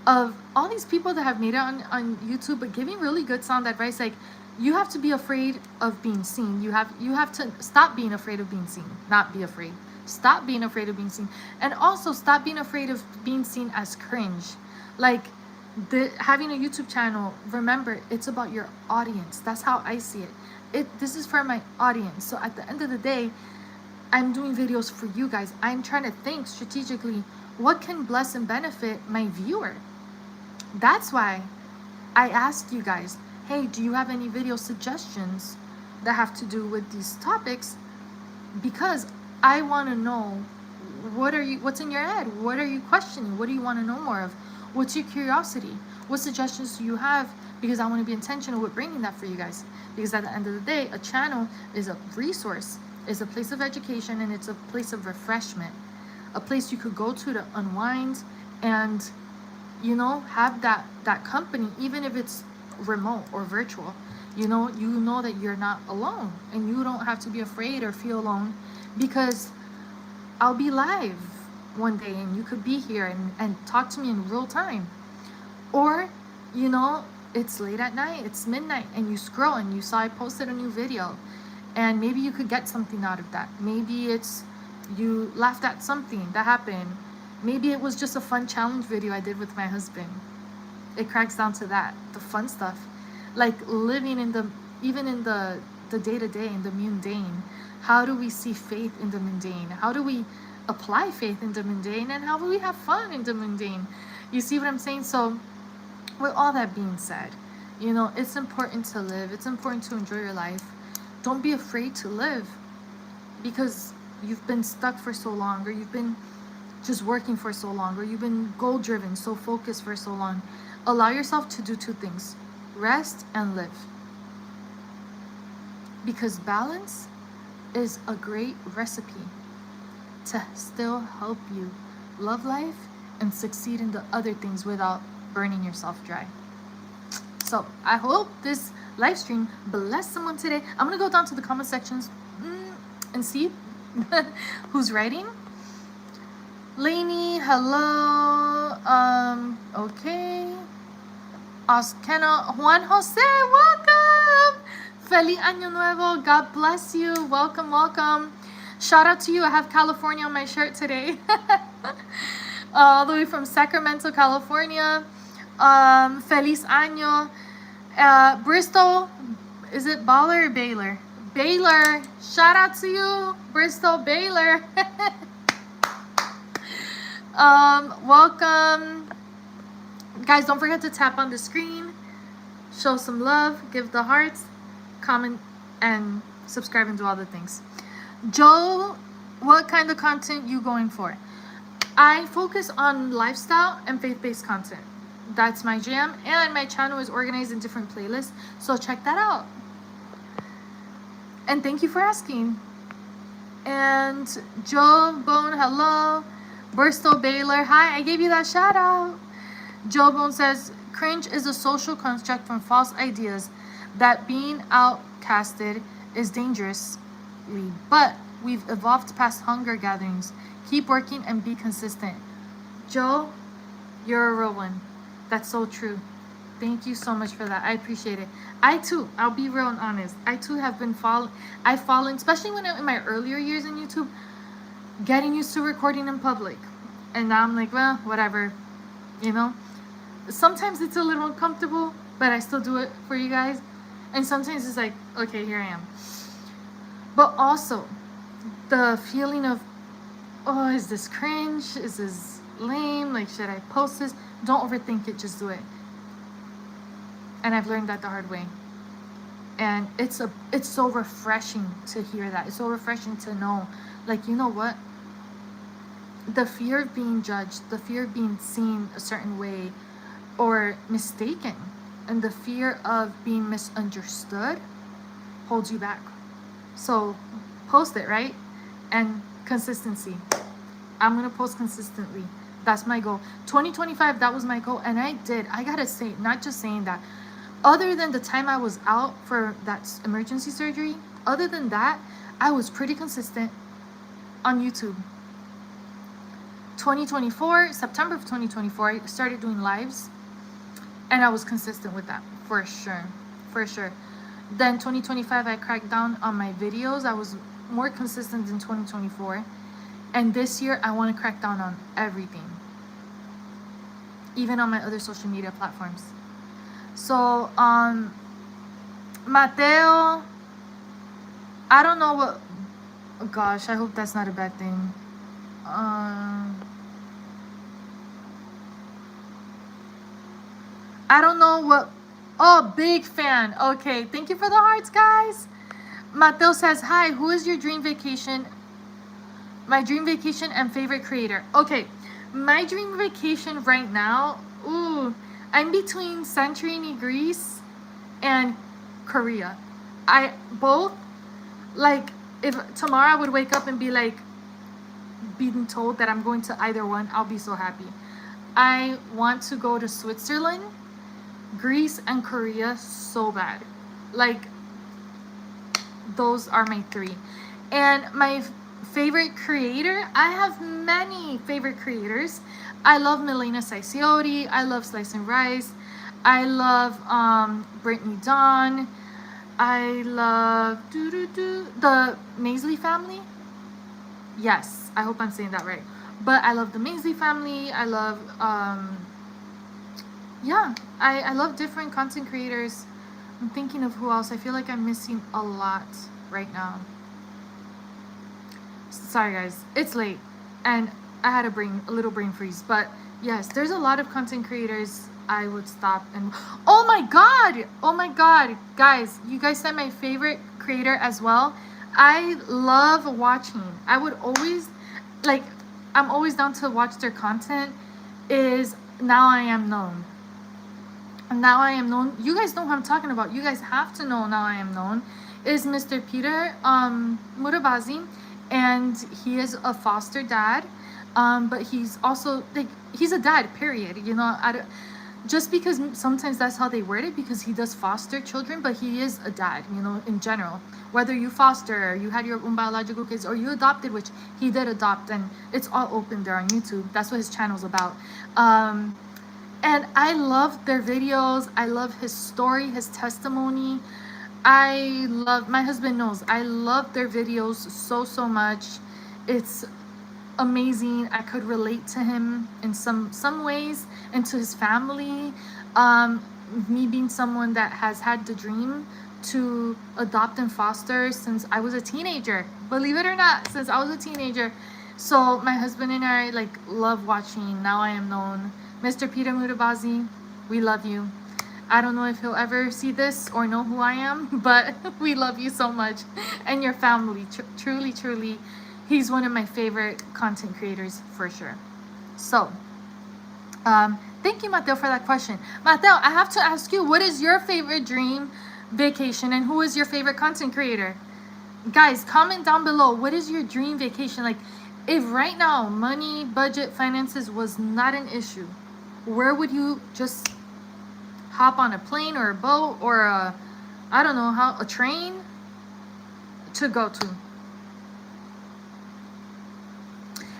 Speaker 1: of all these people that have made it on YouTube, but giving really good sound advice. Like, you have to be afraid of being seen. You have to stop being afraid of being seen, not be afraid. Stop being afraid of being seen. And also stop being afraid of being seen as cringe. Like, having a YouTube channel, remember, it's about your audience. That's how I see it. This is for my audience. So at the end of the day, I'm doing videos for you guys. I'm trying to think strategically, what can bless and benefit my viewer? That's why I ask you guys, hey, do you have any video suggestions that have to do with these topics? Because I want to know, what's in your head? What are you questioning? What do you want to know more of? What's your curiosity? What suggestions do you have? Because I want to be intentional with bringing that for you guys. Because at the end of the day, a channel is a resource, is a place of education, and it's a place of refreshment. A place you could go to unwind and, you know, have that company, even if it's remote or virtual. You know that you're not alone, and you don't have to be afraid or feel alone, because I'll be live one day and you could be here and talk to me in real time. Or, you know, it's late at night, it's midnight, and you scroll and you saw I posted a new video, and maybe you could get something out of that. Maybe it's you laughed at something that happened. Maybe it was just a fun challenge video I did with my husband. It cracks down to that, the fun stuff. Like living even in the day-to-day, in the mundane. How do we see faith in the mundane? How do we apply faith in the mundane? And how do we have fun in the mundane? You see what I'm saying? So with all that being said, you know, it's important to live. It's important to enjoy your life. Don't be afraid to live, because you've been stuck for so long, or you've been just working for so long, or you've been goal driven, so focused for so long. Allow yourself to do two things. rest, and live. Because balance is a great recipe to still help you love life and succeed in the other things without burning yourself dry. So I hope this live stream blessed someone today. I'm gonna go down to the comment sections and see who's writing. Lainey, hello. Okay. Oscana, Juan Jose, welcome. Feliz Año Nuevo. God bless you. Welcome, welcome. Shout out to you. I have California on my shirt today. All the way from Sacramento, California. Feliz Año. Bristol, is it Baller or Baylor? Baylor. Shout out to you, Bristol, Baylor. Welcome. Guys, don't forget to tap on the screen. Show some love. Give the hearts. Comment and subscribe and do all the things. Joe, what kind of content you going for? I focus on lifestyle and faith-based content. That's my jam, and my channel is organized in different playlists, so check that out. And thank you for asking. And Joe Bone, hello. Bristol Baylor, hi, I gave you that shout out. Joe Bone says, cringe is a social construct from false ideas that being outcasted is dangerous. But we've evolved past hunger gatherings. Keep working and be consistent. Joe, you're a real one. That's so true. Thank you so much for that. I appreciate it. I too, I'll be real and honest. I too have been I've fallen, especially when in my earlier years in YouTube, getting used to recording in public. And now I'm like, well, whatever, you know. Sometimes it's a little uncomfortable, but I still do it for you guys. And sometimes it's like, okay, here I am. But also, the feeling of, oh, is this cringe? Is this lame? Like, should I post this? Don't overthink it, just do it. And I've learned that the hard way. And it's so refreshing to hear that. It's so refreshing to know, like, you know what? The fear of being judged, the fear of being seen a certain way or mistaken, and the fear of being misunderstood holds you back. So post it, right? And consistency. I'm going to post consistently. That's my goal. 2025, that was my goal. And I gotta say, not just saying that, other than the time I was out for that emergency surgery, other than that, I was pretty consistent on YouTube. 2024, September of 2024, I started doing lives. And I was consistent with that, for sure. For sure. Then 2025, I cracked down on my videos. I was more consistent than 2024. And this year, I want to crack down on everything. Even on my other social media platforms. So, Mateo, I don't know what, oh gosh, I hope that's not a bad thing. I don't know what, oh, big fan. Okay, thank you for the hearts, guys. Mateo says, hi, who is your dream vacation? My dream vacation and favorite creator. Okay, my dream vacation right now, I'm between Santorini, Greece and Korea. If tomorrow I would wake up and be like, being told that I'm going to either one, I'll be so happy. I want to go to Switzerland, Greece, and Korea so bad. Like, those are my three. And my favorite creator, I have many favorite creators. I love Milena Saiciotti. I love Slice and Rice. I love Brittany Dawn. I love the Maisley family. Yes, I hope I'm saying that right. But I love the Maisley family. I love I love different content creators. I'm thinking of who else. I feel like I'm missing a lot right now. Sorry guys, it's late and I had a little brain freeze. But yes, there's a lot of content creators I would stop and oh my god, guys, you guys said my favorite creator as well. I love watching. I would always, like, I'm always down to watch their content, is Now I Am Known. Now I Am Known. You guys know who I'm talking about. You guys have to know Now I Am Known is Mr. Peter Murabazi, and he is a foster dad. But he's also like he's a dad. Period. You know, just because sometimes that's how they word it, because he does foster children, but he is a dad. You know, in general, whether you foster, you had your own biological kids, or you adopted, which he did adopt, and it's all open there on YouTube. That's what his channel's about. And I love their videos. I love his story, his testimony. My husband knows, I love their videos so much. It's amazing. I could relate to him in some ways, and to his family. Me being someone that has had the dream to adopt and foster since I was a teenager. Believe it or not, since I was a teenager. So my husband and I like love watching Now I Am Known. Mr. Peter Murabazi, we love you. I don't know if he'll ever see this or know who I am, but we love you so much, and your family. Truly, he's one of my favorite content creators for sure. So, thank you, Mateo, for that question. Mateo, I have to ask you, what is your favorite dream vacation, and who is your favorite content creator? Guys, comment down below. What is your dream vacation? Like, if right now money, budget, finances was not an issue, where would you just hop on a plane or a boat or a train to go to?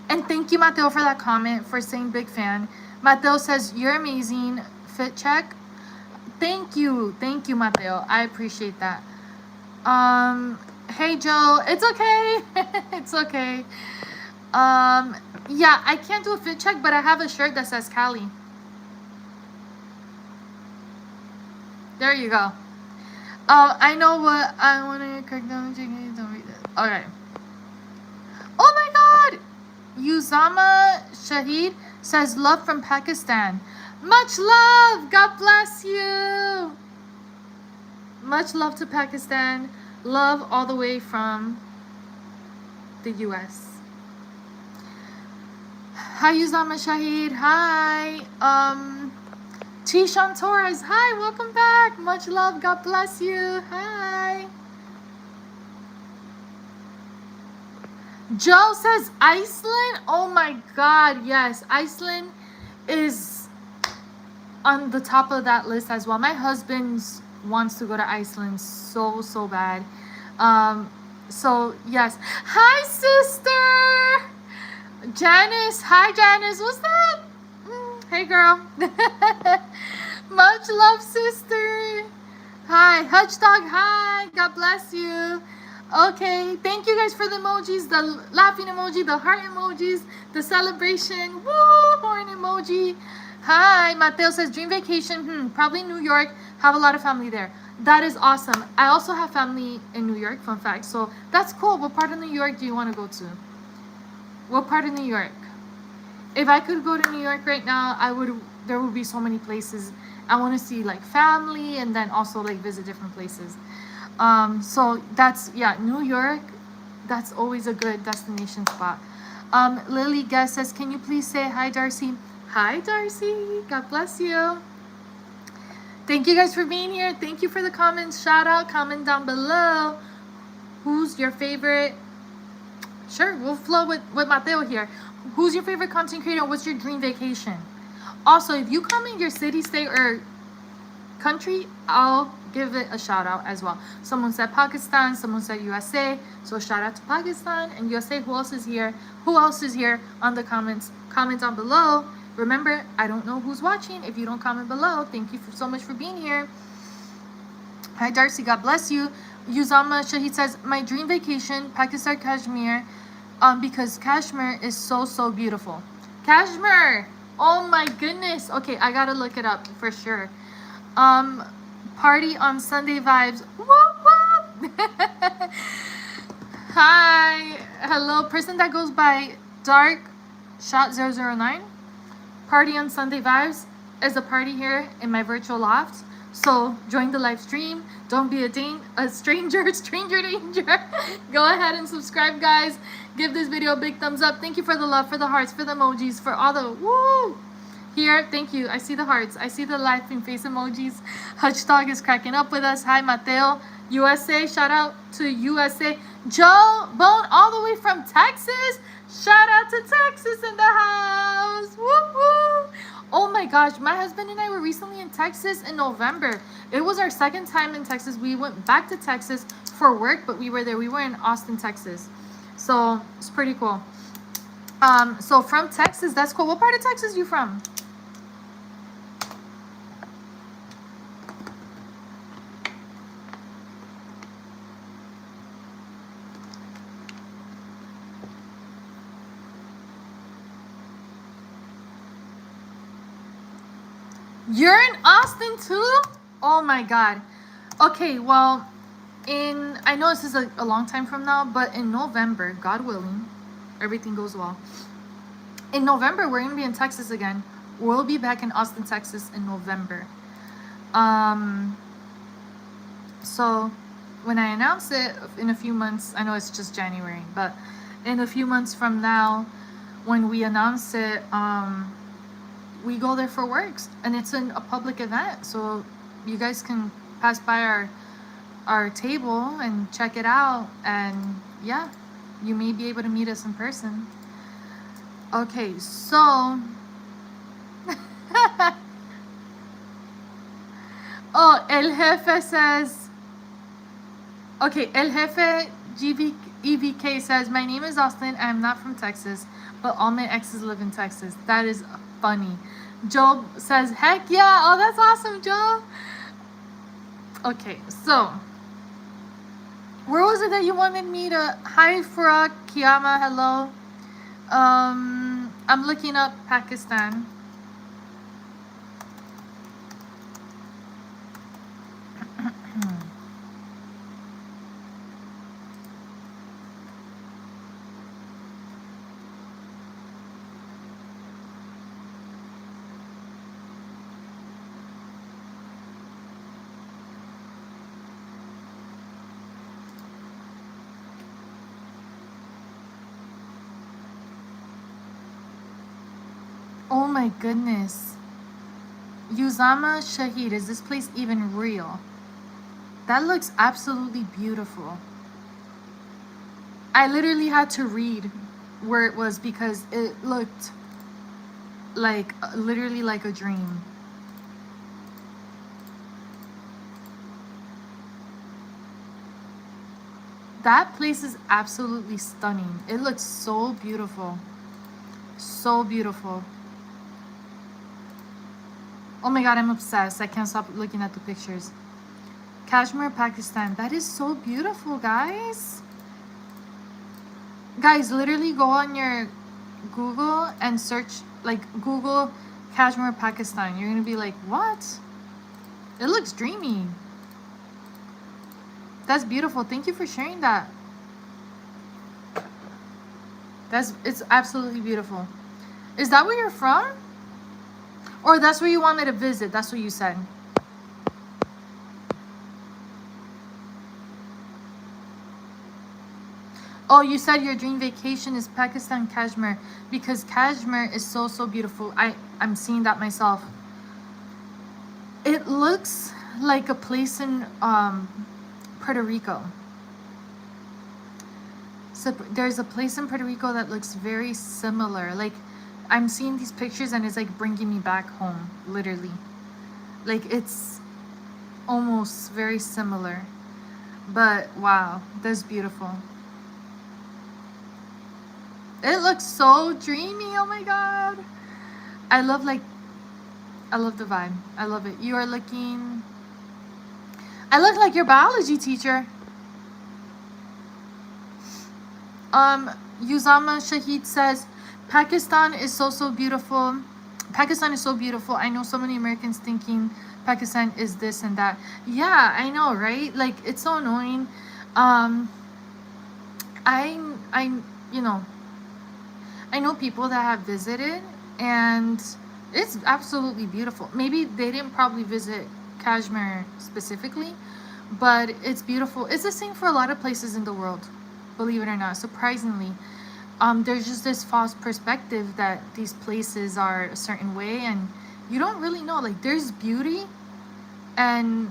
Speaker 1: And thank you, Mateo, for that comment, for saying big fan. Mateo says, you're amazing. Fit check. Thank you, Mateo. I appreciate that. Hey, Joe. It's okay. It's okay. Yeah, I can't do a fit check, but I have a shirt that says Cali. There you go. I know what I want to correct them. Don't read it. Okay. Oh my God! Yuzama Shahid says love from Pakistan. Much love. God bless you. Much love to Pakistan. Love all the way from the U.S. Hi, Yuzama Shahid. Hi. Tishan Torres. Hi, welcome back. Much love. God bless you. Hi. Joe says Iceland. Oh my God. Yes, Iceland is on the top of that list as well. My husband wants to go to Iceland so bad. So yes. Hi, sister. Janice. Hi, Janice. What's up? Hey, girl. Much love, sister. Hi, Hutch Dog. Hi. God bless you. Okay. Thank you guys for the emojis, the laughing emoji, the heart emojis, the celebration. Woo! Horn emoji. Hi. Mateo says dream vacation. Probably New York. Have a lot of family there. That is awesome. I also have family in New York. Fun fact. So that's cool. What part of New York do you want to go to? What part of New York? If I could go to New York right now, there would be so many places. I want to see like family, and then also like visit different places. So that's, yeah, New York, that's always a good destination spot. Lily Guest says, can you please say hi, Darcy? Hi, Darcy. God bless you. Thank you guys for being here. Thank you for the comments. Shout out, comment down below. Who's your favorite? Sure, we'll flow with Mateo here. Who's your favorite content creator? What's your dream vacation? Also, if you comment your city, state, or country, I'll give it a shout out as well. Someone said Pakistan, someone said USA. So shout out to Pakistan and USA. Who else is here? Who else is here on the comments? Comment down below. Remember, I don't know who's watching if you don't comment below. Thank you so much for being here. Hi, Darcy. God bless you. Yuzama Shahid says, my dream vacation, Pakistan, Kashmir, because Kashmir is so beautiful. Kashmir! Oh my goodness. Okay, I gotta look it up for sure. Party on Sunday vibes. Whoop, whoop. Hi. Hello, person that goes by Dark Shot 009. Party on Sunday vibes is a party here in my virtual loft. So join the live stream. Don't be a stranger. Stranger danger. Go ahead and subscribe, guys. Give this video a big thumbs up. Thank you for the love, for the hearts, for the emojis, for all the woo. Here, thank you. I see the hearts. I see the laughing face emojis. Hutch Dog is cracking up with us. Hi, Mateo. USA, shout out to USA. Joe Bone, all the way from Texas. Shout out to Texas in the house. Woo woo. Oh my gosh, my husband and I were recently in Texas in November. It was our second time in Texas. We went back to Texas for work, but we were there. We were in Austin, Texas. So it's pretty cool. So from Texas, that's cool. What part of Texas are you from? You're in Austin too? Oh my god. Okay, well, I know this is a long time from now, but in November, God willing, everything goes well. In November, we're going to be in Texas again. We'll be back in Austin, Texas in November. So when I announce it in a few months, I know it's just January, but in a few months from now, when we announce it, we go there for works, and it's a public event, so you guys can pass by our table and check it out, and yeah, you may be able to meet us in person. Okay, so oh, El Jefe says, okay, El Jefe EVK says, my name is Austin. I'm not from Texas, but all my exes live in Texas. That is funny. Joe says, heck yeah. Oh, that's awesome, Joe. Okay, so where was it that you wanted me to? Hi, Farah Kiyama. Hello. I'm looking up Pakistan. Oh my goodness. Uzama Shahid, is this place even real? That looks absolutely beautiful. I literally had to read where it was because it looked like literally like a dream. That place is absolutely stunning. It looks so beautiful. So beautiful. Oh my god, I'm obsessed. I can't stop looking at the pictures. Kashmir, Pakistan. That is so beautiful, guys. Guys, literally go on your Google and search, like, Google Kashmir, Pakistan. You're gonna be like, what? It looks dreamy. That's beautiful. Thank you for sharing that. It's absolutely beautiful. Is that where you're from? Or that's where you wanted to visit? That's what you said. Oh, you said your dream vacation is Pakistan, Kashmir, because Kashmir is so, so beautiful. I'm seeing that myself. It looks like a place in Puerto Rico. So there's a place in Puerto Rico that looks very similar. Like, I'm seeing these pictures and it's like bringing me back home, literally. Like, it's almost very similar. But wow, that's beautiful. It looks so dreamy. Oh my god. I love the vibe. I love it. You are looking, I look like your biology teacher. Uzama Shahid says, Pakistan is so beautiful. Pakistan is so beautiful. I know so many Americans thinking Pakistan is this and that. Yeah, I know, right? Like, it's so annoying. You know, I know people that have visited and it's absolutely beautiful. Maybe they didn't probably visit Kashmir specifically, but it's beautiful. It's the same for a lot of places in the world, believe it or not, surprisingly. there's just this false perspective that these places are a certain way, and you don't really know. Like, there's beauty and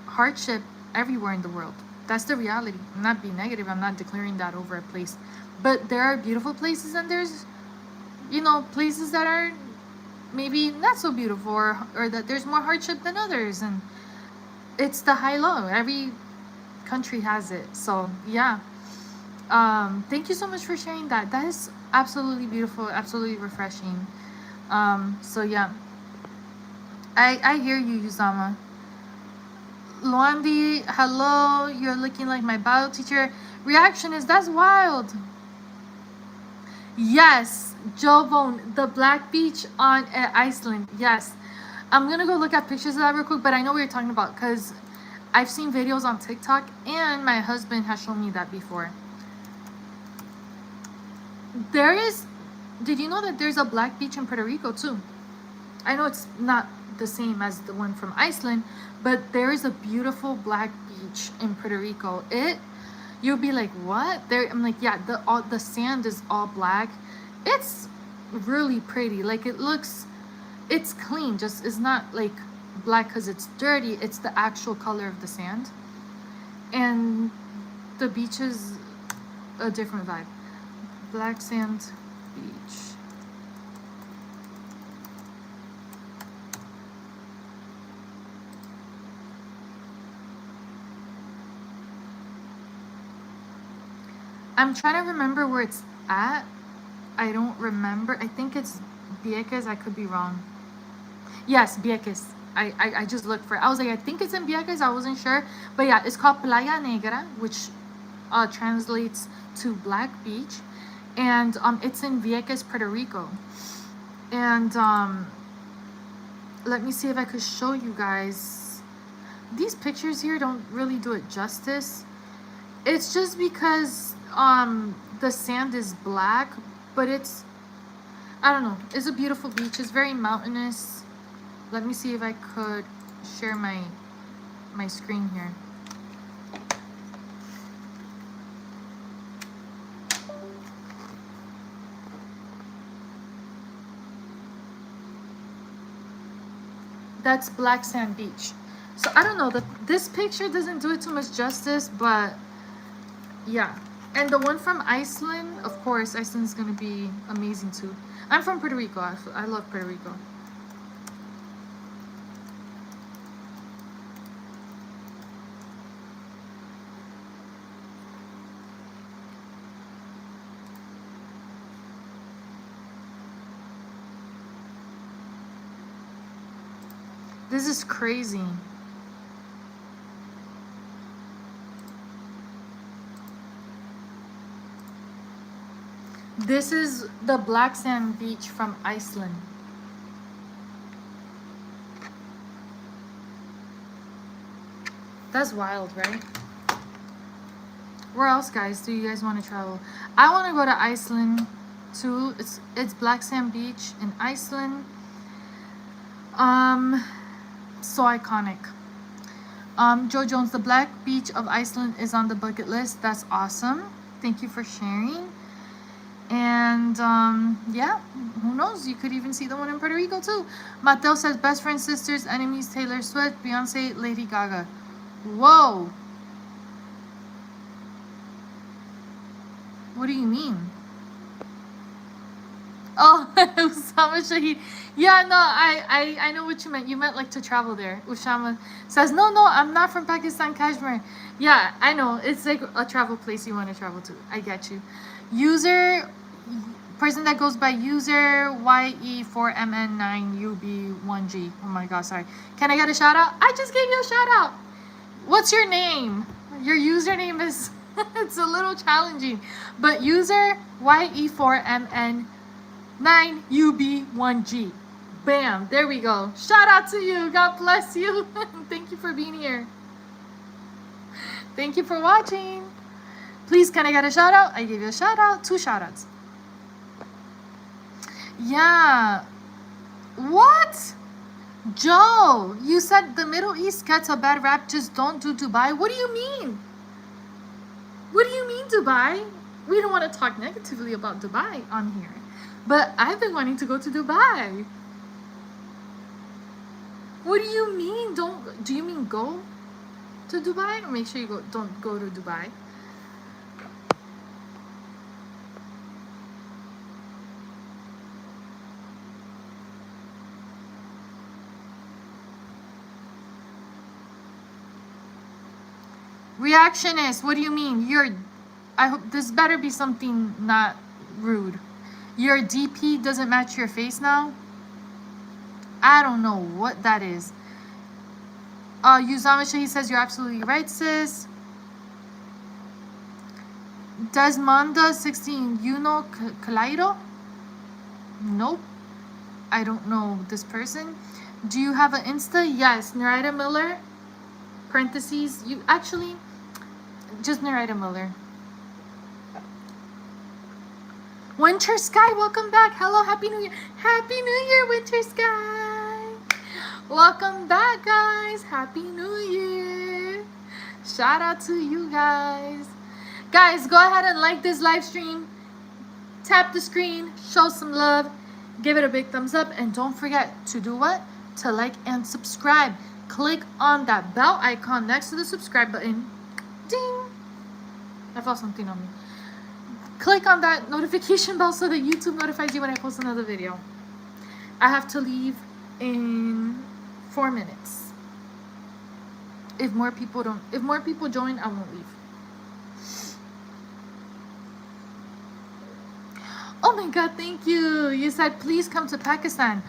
Speaker 1: hardship everywhere in the world. That's the reality. I'm not being negative. I'm not declaring that over a place. But there are beautiful places, and there's, places that are maybe not so beautiful, or that there's more hardship than others. And it's the high low. Every country has it. So, yeah. Thank you so much for sharing that. That is absolutely beautiful, absolutely refreshing. So, yeah. I hear you, Yuzama. Luandi, hello, you're looking like my bio teacher. Reaction is, that's wild. Yes, Jovon, the Black Beach on Iceland. Yes. I'm going to go look at pictures of that real quick, but I know what you're talking about because I've seen videos on TikTok and my husband has shown me that before. Did you know that there's a Black Beach in Puerto Rico too? I know it's not the same as the one from Iceland, but there is a beautiful Black Beach in Puerto Rico. You'll be like, what? I'm like, yeah, the sand is all black. It's really pretty. Like, it's clean. Just, it's not like black because it's dirty. It's the actual color of the sand. And the beach is a different vibe. Black Sand Beach. I'm trying to remember where it's at. I don't remember. I think it's Vieques. I could be wrong. Yes, Vieques. I just looked for it. I was like, I think it's in Vieques. I wasn't sure. But yeah, it's called Playa Negra, which translates to Black Beach. And it's in Vieques, Puerto Rico. And let me see if I could show you guys. These pictures here don't really do it justice. It's just because the sand is black, but I don't know, it's a beautiful beach. It's very mountainous. Let me see if I could share my screen here. That's Black Sand Beach. So I don't know, this picture doesn't do it too much justice, but yeah. And the one from Iceland, of course, Iceland's gonna be amazing too. I'm from Puerto Rico. I love Puerto Rico. This is crazy. This is the Black Sand Beach from Iceland. That's wild, right? Where else, guys, do you guys want to travel? I want to go to Iceland too. It's Black Sand Beach in Iceland. So iconic. Joe Jones, the Black Beach of Iceland is on the bucket list. That's awesome. Thank you for sharing. And yeah, who knows, you could even see the one in Puerto Rico too. Mateo says best friends, sisters, enemies, Taylor Swift, Beyonce, Lady Gaga. Whoa, what do you mean? Oh, Usama Shahid. Yeah, no, I know what you meant. You meant like to travel there. Ushama says, no, I'm not from Pakistan, Kashmir. Yeah, I know. It's like a travel place you want to travel to. I get you. Person that goes by user YE4MN9UB1G. Oh my god, sorry. Can I get a shout out? I just gave you a shout out. What's your name? Your username is, it's a little challenging. But user YE4MN9UB1G. Bam, there we go. Shout out to you. God bless you. Thank you for being here. Thank you for watching. Please, can I get a shout out? I gave you a shout out. 2 shout outs. Yeah. What? Joe, you said the Middle East gets a bad rap. Just don't do Dubai. What do you mean? What do you mean, Dubai? we don't want to talk negatively about Dubai on here. But I've been wanting to go to Dubai. What do you mean? Do you mean go to Dubai? Or make sure you don't go to Dubai. Reactionist, what do you mean? I hope this better be something not rude. Your DP doesn't match your face now? I don't know what that is. Yuzama Shahi says you're absolutely right, sis. Desmonda 16, you know Kalairo? Nope. I don't know this person. Do you have an Insta? Yes, Noraida Miller. Parentheses. You actually just Noraida Miller. Winter Sky, welcome back. Hello, Happy New Year. Happy New Year, Winter Sky. Welcome back, guys. Happy New Year. Shout out to you guys. Guys, go ahead and like this live stream. Tap the screen, show some love, give it a big thumbs up, and don't forget to do what? To like and subscribe. Click on that bell icon next to the subscribe button. Ding! I felt something on me. Click on that notification bell so that YouTube notifies you when I post another video. I have to leave in 4 minutes. If more people join, I won't leave. Oh my God, thank you. You said please come to Pakistan.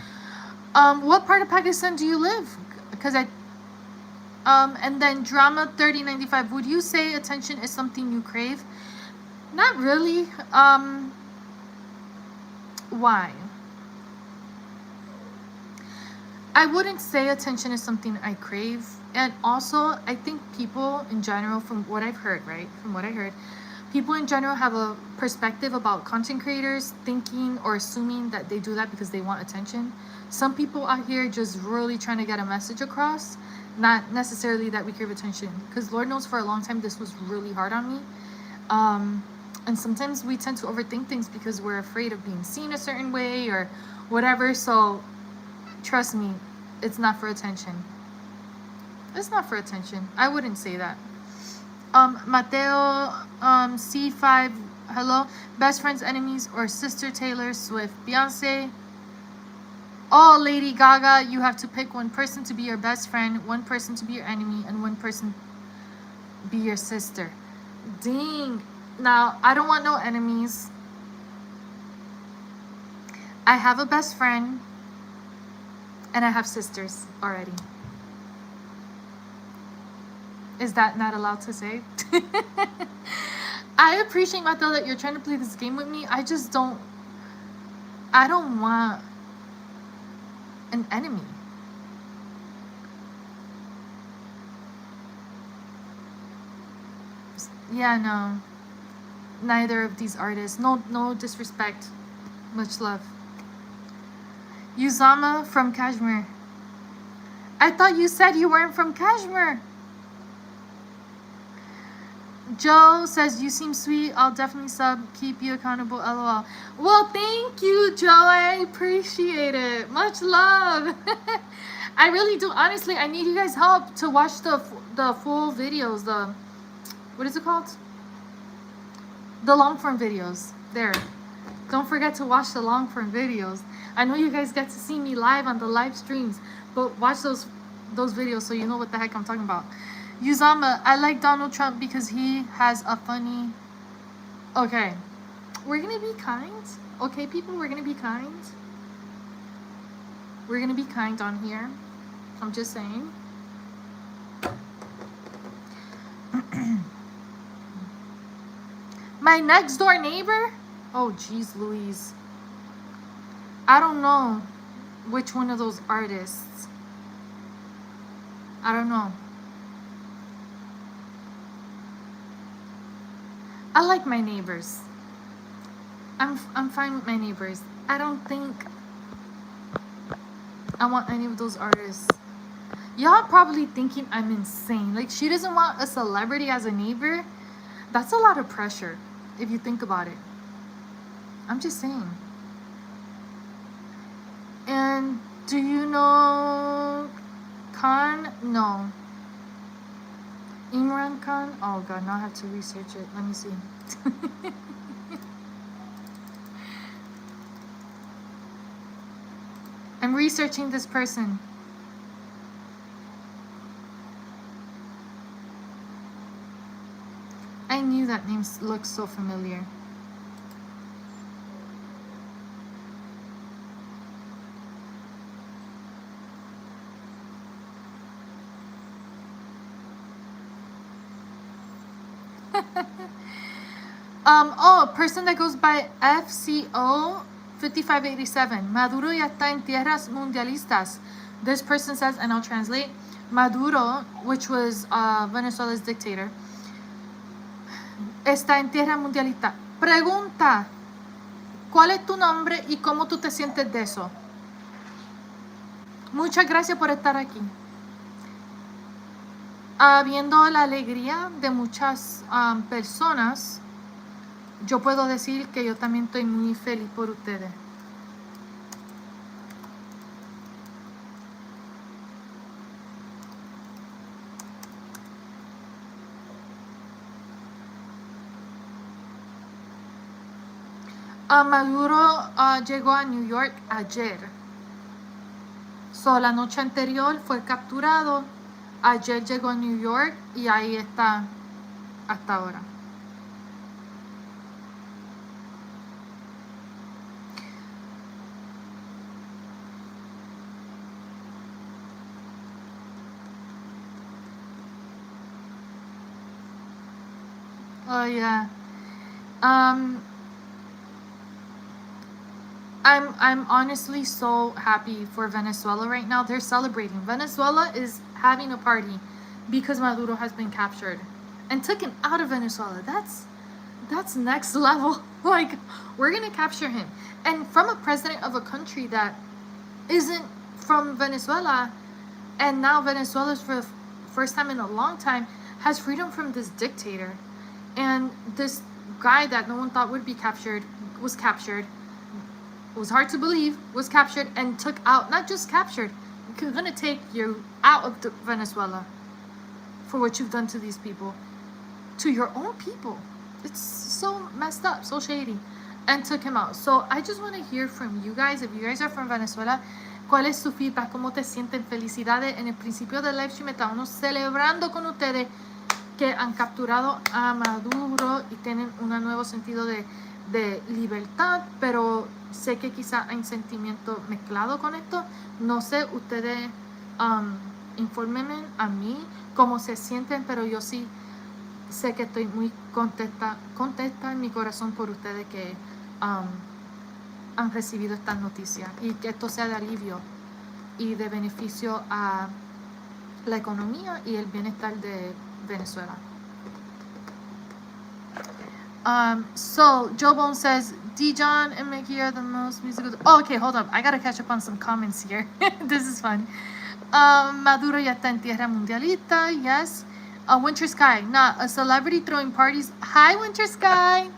Speaker 1: What part of Pakistan do you live? Because and then drama 3095. Would you say attention is something you crave? Not really. Why? I wouldn't say attention is something I crave. And also, I think people in general, from what I've heard, right? From what I heard, people in general have a perspective about content creators thinking or assuming that they do that because they want attention. Some people out here just really trying to get a message across, not necessarily that we crave attention. Because Lord knows for a long time this was really hard on me. And sometimes we tend to overthink things because we're afraid of being seen a certain way or whatever. So trust me, it's not for attention. It's not for attention. I wouldn't say that. Mateo C5, hello. Best friends, enemies, or sister Taylor Swift? Beyonce. Oh, Lady Gaga, you have to pick one person to be your best friend, one person to be your enemy, and one person be your sister. Dang. Now, I don't want no enemies. I have a best friend, and I have sisters already. Is that not allowed to say? I appreciate, Mateo, that you're trying to play this game with me. I don't want an enemy. Yeah, no. Neither of these artists. No disrespect. Much love. Yuzama from Kashmir. I thought you said you weren't from Kashmir. Joe says, you seem sweet. I'll definitely sub. Keep you accountable. LOL. Well, thank you, Joe. I appreciate it. Much love. I really do. Honestly, I need you guys' help to watch the full videos. What is it called? The long form videos. There. Don't forget to watch the long form videos. I know you guys get to see me live on the live streams, but watch those videos so you know what the heck I'm talking about. Yuzama, I like Donald Trump because he has a funny... Okay. We're going to be kind. Okay, people, we're going to be kind. We're going to be kind on here. I'm just saying. My next door neighbor? Oh, geez, Louise. I don't know which one of those artists. I don't know. I like my neighbors. I'm fine with my neighbors. I don't think I want any of those artists. Y'all probably thinking I'm insane. Like, she doesn't want a celebrity as a neighbor. That's a lot of pressure. if you think about it. I'm just saying. And do you know Khan? No. Imran Khan? Oh god, now I have to research it. Let me see. I'm researching this person. I knew that name looked so familiar. A person that goes by FCO 5587. Maduro ya está en tierras mundialistas. This person says, and I'll translate, Maduro, which was Venezuela's dictator, está en tierra mundialista. Pregunta, ¿cuál es tu nombre y cómo tú te sientes de eso? Muchas gracias por estar aquí. Viendo la alegría de muchas personas, yo puedo decir que yo también estoy muy feliz por ustedes. Maduro llegó a New York ayer. La noche anterior fue capturado. Ayer llegó a New York y ahí está hasta ahora. Oh yeah. I'm honestly so happy for Venezuela right now. They're celebrating. Venezuela is having a party because Maduro has been captured and taken out of Venezuela. That's next level. Like, we're gonna capture him. And from a president of a country that isn't from Venezuela, and now Venezuela's for the first time in a long time has freedom from this dictator. And this guy that no one thought would be captured was captured. It was hard to believe, was captured and took out, not just captured, we're gonna take you out of Venezuela for what you've done to these people, to your own people. It's so messed up, so shady, and took him out. So I just want to hear from you guys. If you guys are from Venezuela, ¿cuál es su feedback? ¿Cómo te sienten? Felicidades. En el principio del live stream estábamos celebrando con ustedes que han capturado a Maduro y tienen un nuevo sentido de libertad, pero sé que quizá hay sentimiento mezclado con esto. No sé, ustedes infórmenme a mí cómo se sienten, pero yo sí sé que estoy muy contenta en mi corazón por ustedes que han recibido estas noticias y que esto sea de alivio y de beneficio a la economía y el bienestar de Venezuela. So Joe Bone says Dijon and Mickey are the most musical. Oh, okay, hold up. I gotta catch up on some comments here. This is fun. Maduro ya está en tierra mundialista. Yes. Winter Sky. Nah, a celebrity throwing parties. Hi, Winter Sky.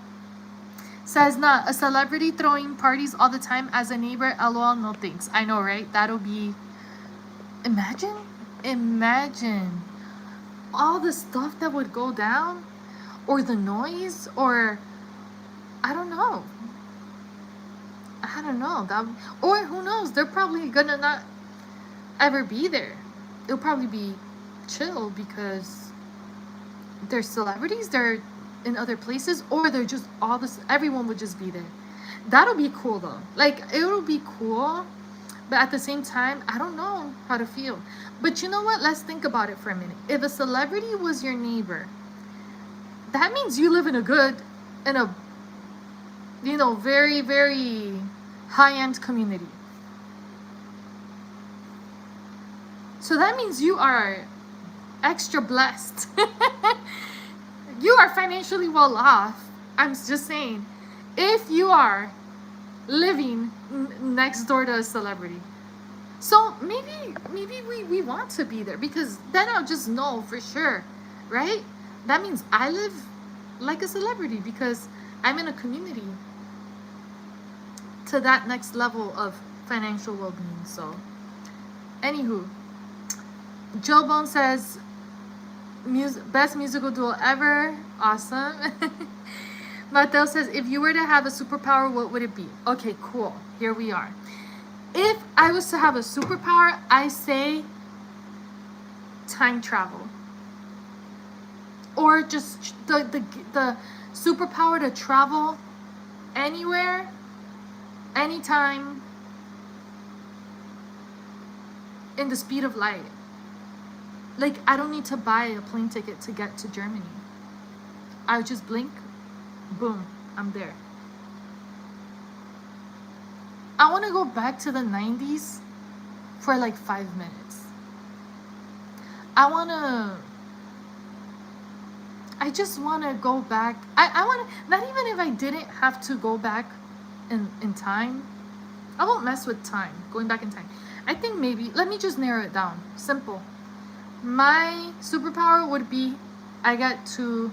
Speaker 1: Says nah, a celebrity throwing parties all the time as a neighbor. LOL, no thanks. I know, right? That'll be. Imagine all the stuff that would go down, or the noise, or I don't know. That, or who knows? They're probably gonna not ever be there. It'll probably be chill because they're celebrities. They're in other places, or they're just all this. Everyone would just be there. That'll be cool though. Like, it'll be cool, but at the same time, I don't know how to feel. But you know what? Let's think about it for a minute. If a celebrity was your neighbor, that means you live in a very, very high-end community. So that means you are extra blessed. You are financially well off. I'm just saying, if you are living next door to a celebrity. So maybe we want to be there, because then I'll just know for sure, right? That means I live like a celebrity because I'm in a community to that next level of financial well-being. So, anywho, Joe Bone says, best musical duo ever. Awesome. Mateo says, if you were to have a superpower, what would it be? Okay, cool. Here we are. If I was to have a superpower, I say time travel. Or just the superpower to travel anywhere, anytime, in the speed of light. Like, I don't need to buy a plane ticket to get to Germany. I would just blink, boom, I'm there. I want to go back to the 90s for like 5 minutes. I just want to go back. I want to, not even if I didn't have to go back in time. I won't mess with time, going back in time. I think maybe, let me just narrow it down. Simple. My superpower would be I get to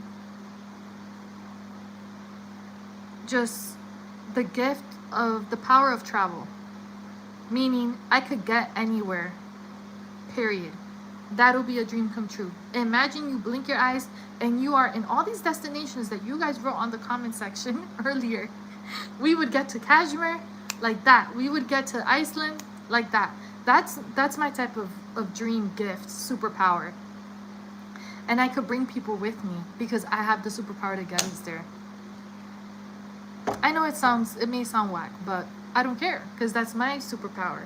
Speaker 1: just the gift of the power of travel. Meaning I could get anywhere. Period. That'll be a dream come true. Imagine you blink your eyes and you are in all these destinations that you guys wrote on the comment section earlier. We would get to Kashmir like that. We would get to Iceland like that. That's my type of dream gift, superpower. And I could bring people with me because I have the superpower to get us there. I know it may sound whack, but I don't care because that's my superpower.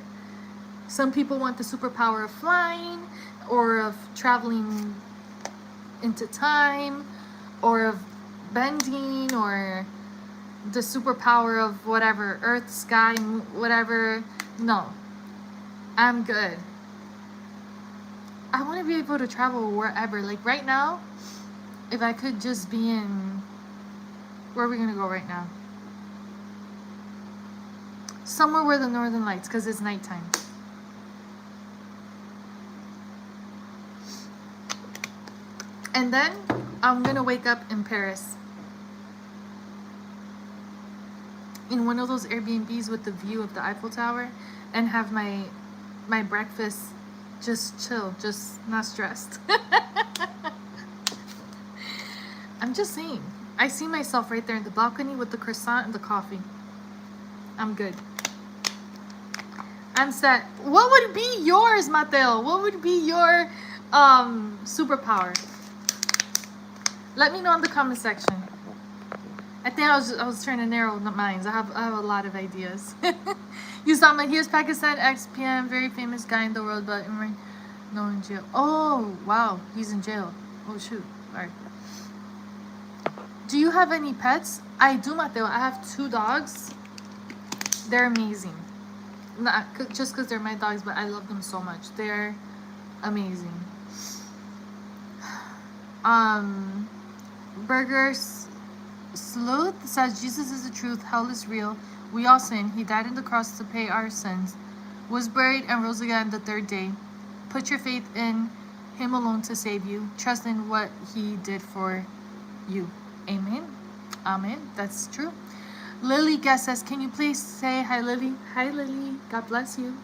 Speaker 1: Some people want the superpower of flying or of traveling into time or of bending or the superpower of whatever, earth, sky, whatever. No, I'm good. I want to be able to travel wherever. Like right now, if I could just be in, where are we going to go right now? Somewhere where the northern lights, because it's nighttime. And then I'm going to wake up in Paris. In one of those Airbnbs with the view of the Eiffel Tower and have my breakfast just chill, just not stressed. I'm just saying. I see myself right there in the balcony with the croissant and the coffee. I'm good. I'm set. What would be yours, Mateo? What would be your superpower? Let me know in the comment section. I think I was trying to narrow the minds. I have a lot of ideas. Usama, here's Pakistan XPM, very famous guy in the world, but no in jail. Oh wow, he's in jail. Oh shoot. Alright. Do you have any pets? I do, Mateo. I have 2 dogs. They're amazing. Not just because they're my dogs, but I love them so much. They're amazing. Burgers Sleuth says Jesus is the truth, hell is real, we all sin, he died on the cross to pay our sins, was buried and rose again the 3rd day. Put your faith in him alone to save you. Trust in what he did for you. Amen. Amen. That's true. Lily Guest says, can you please say hi, Lily? Hi, Lily. God bless you.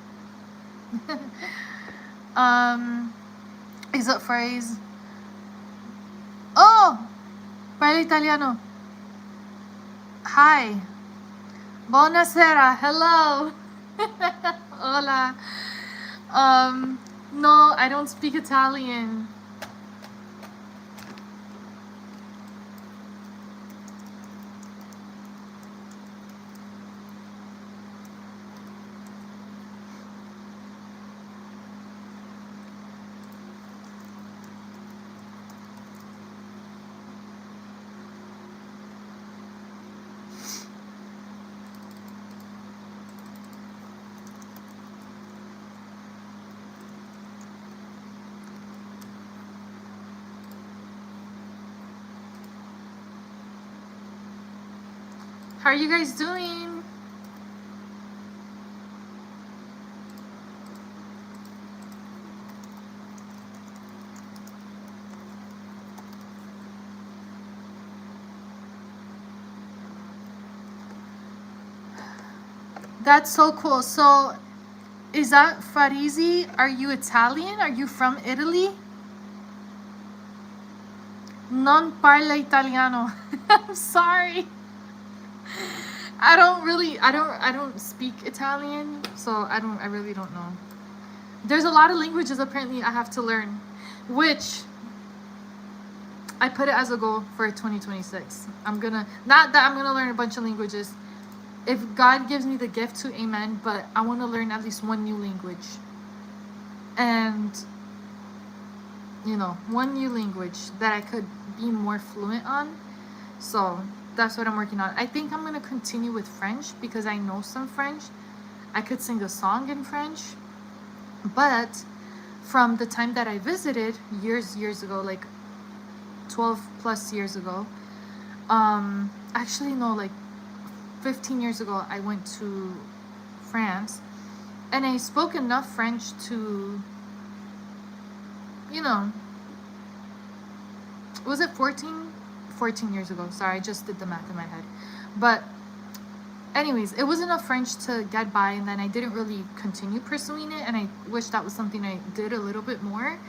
Speaker 1: Is it phrase? Oh! Parla italiano. Hi. Buonasera. Hello. Hola. No, I don't speak Italian. How are you guys doing? That's so cool. So, is that Farizi? Are you Italian? Are you from Italy? Non parla italiano. I'm sorry. I don't speak Italian, so I really don't know. There's a lot of languages apparently I have to learn, which I put it as a goal for 2026. Not that I'm gonna learn a bunch of languages. If God gives me the gift to, amen, but I want to learn at least one new language. And, one new language that I could be more fluent on. So that's what I'm working on. I think I'm going to continue with French because I know some French. I could sing a song in French. But from the time that I visited years ago, like 12 plus years ago, actually no, like 15 years ago, I went to France and I spoke enough French to, was it 14 years ago? Sorry, I just did the math in my head. But anyways, it was enough French to get by, and then I didn't really continue pursuing it, and I wish that was something I did a little bit more.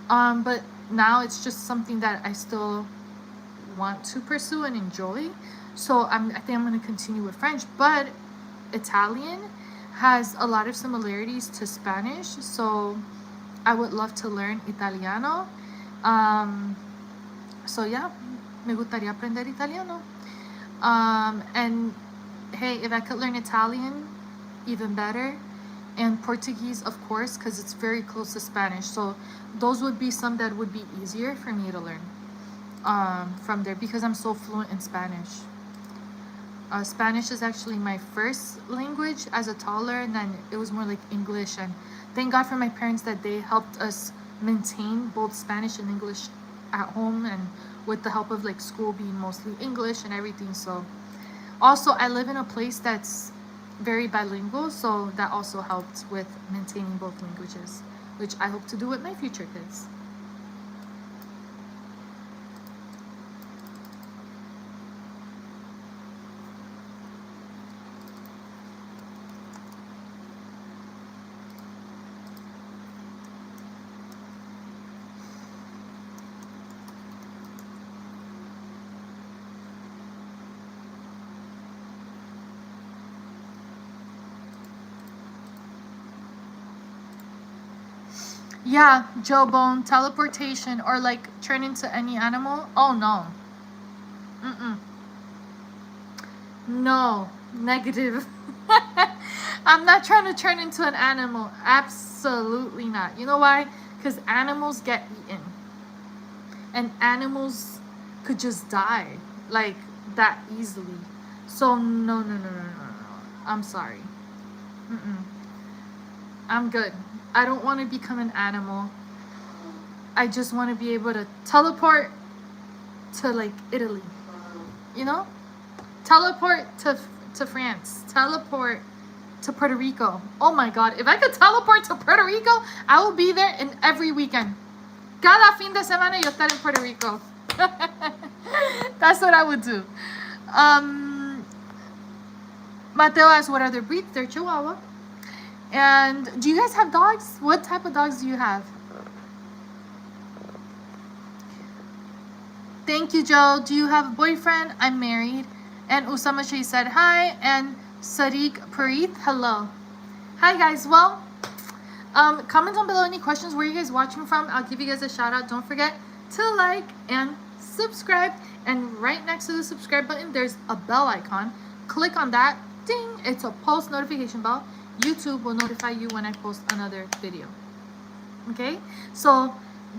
Speaker 1: But now it's just something that I still want to pursue and enjoy. So I think I'm going to continue with French. But Italian has a lot of similarities to Spanish, so I would love to learn Italiano. So yeah, me gustaría aprender italiano. And hey, if I could learn Italian, even better. And Portuguese, of course, because it's very close to Spanish. So those would be some that would be easier for me to learn from there because I'm so fluent in Spanish. Spanish is actually my first language as a toddler, and then it was more like English. And thank God for my parents that they helped us maintain both Spanish and English at home, and with the help of like school being mostly English and everything. So also I live in a place that's very bilingual, so that also helped with maintaining both languages, which I hope to do with my future kids. Yeah, Jawbone, teleportation, or like turn into any animal. Oh no. Mm-mm. No, negative. I'm not trying to turn into an animal. Absolutely not. You know why? Because animals get eaten. And animals could just die like that easily. So no. I'm sorry. Mm-mm. I'm good. I don't want to become an animal. I just want to be able to teleport to like Italy. You know? Teleport to France. Teleport to Puerto Rico. Oh my God. If I could teleport to Puerto Rico, I will be there in every weekend. Cada fin de semana yo estar en Puerto Rico. That's what I would do. Mateo asks, what are their breeds? They're Chihuahua. And do you guys have dogs? What type of dogs do you have? Thank you, Joe. Do you have a boyfriend? I'm married. And Usama Shea said hi. And Sadiq Parith, hello. Hi, guys. Well, comment down below any questions. Where are you guys watching from? I'll give you guys a shout out. Don't forget to like and subscribe. And right next to the subscribe button, there's a bell icon. Click on that. Ding. It's a post notification bell. YouTube will notify you when I post another video. Okay? So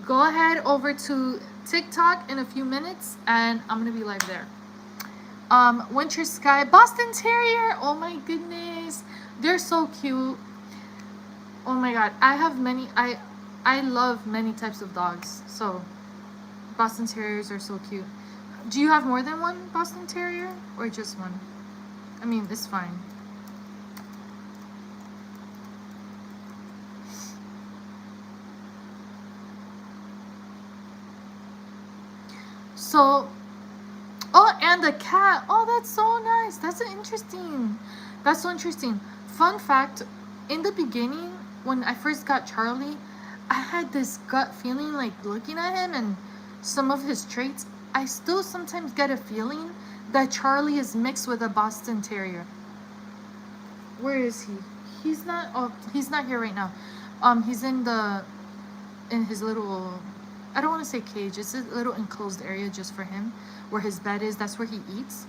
Speaker 1: go ahead over to TikTok in a few minutes, and I'm going to be live there. Winter Sky, Boston Terrier. Oh my goodness. They're so cute. Oh my God. I love many types of dogs. So Boston Terriers are so cute. Do you have more than one Boston Terrier or just one? I mean, it's fine. So, oh, and a cat. Oh, that's so nice. That's interesting. That's so interesting. Fun fact, in the beginning, when I first got Charlie, I had this gut feeling, like looking at him and some of his traits. I still sometimes get a feeling that Charlie is mixed with a Boston Terrier. Where is he? He's not. Oh, he's not here right now. He's in his little. I don't want to say cage. It's a little enclosed area just for him, where his bed is. That's where he eats.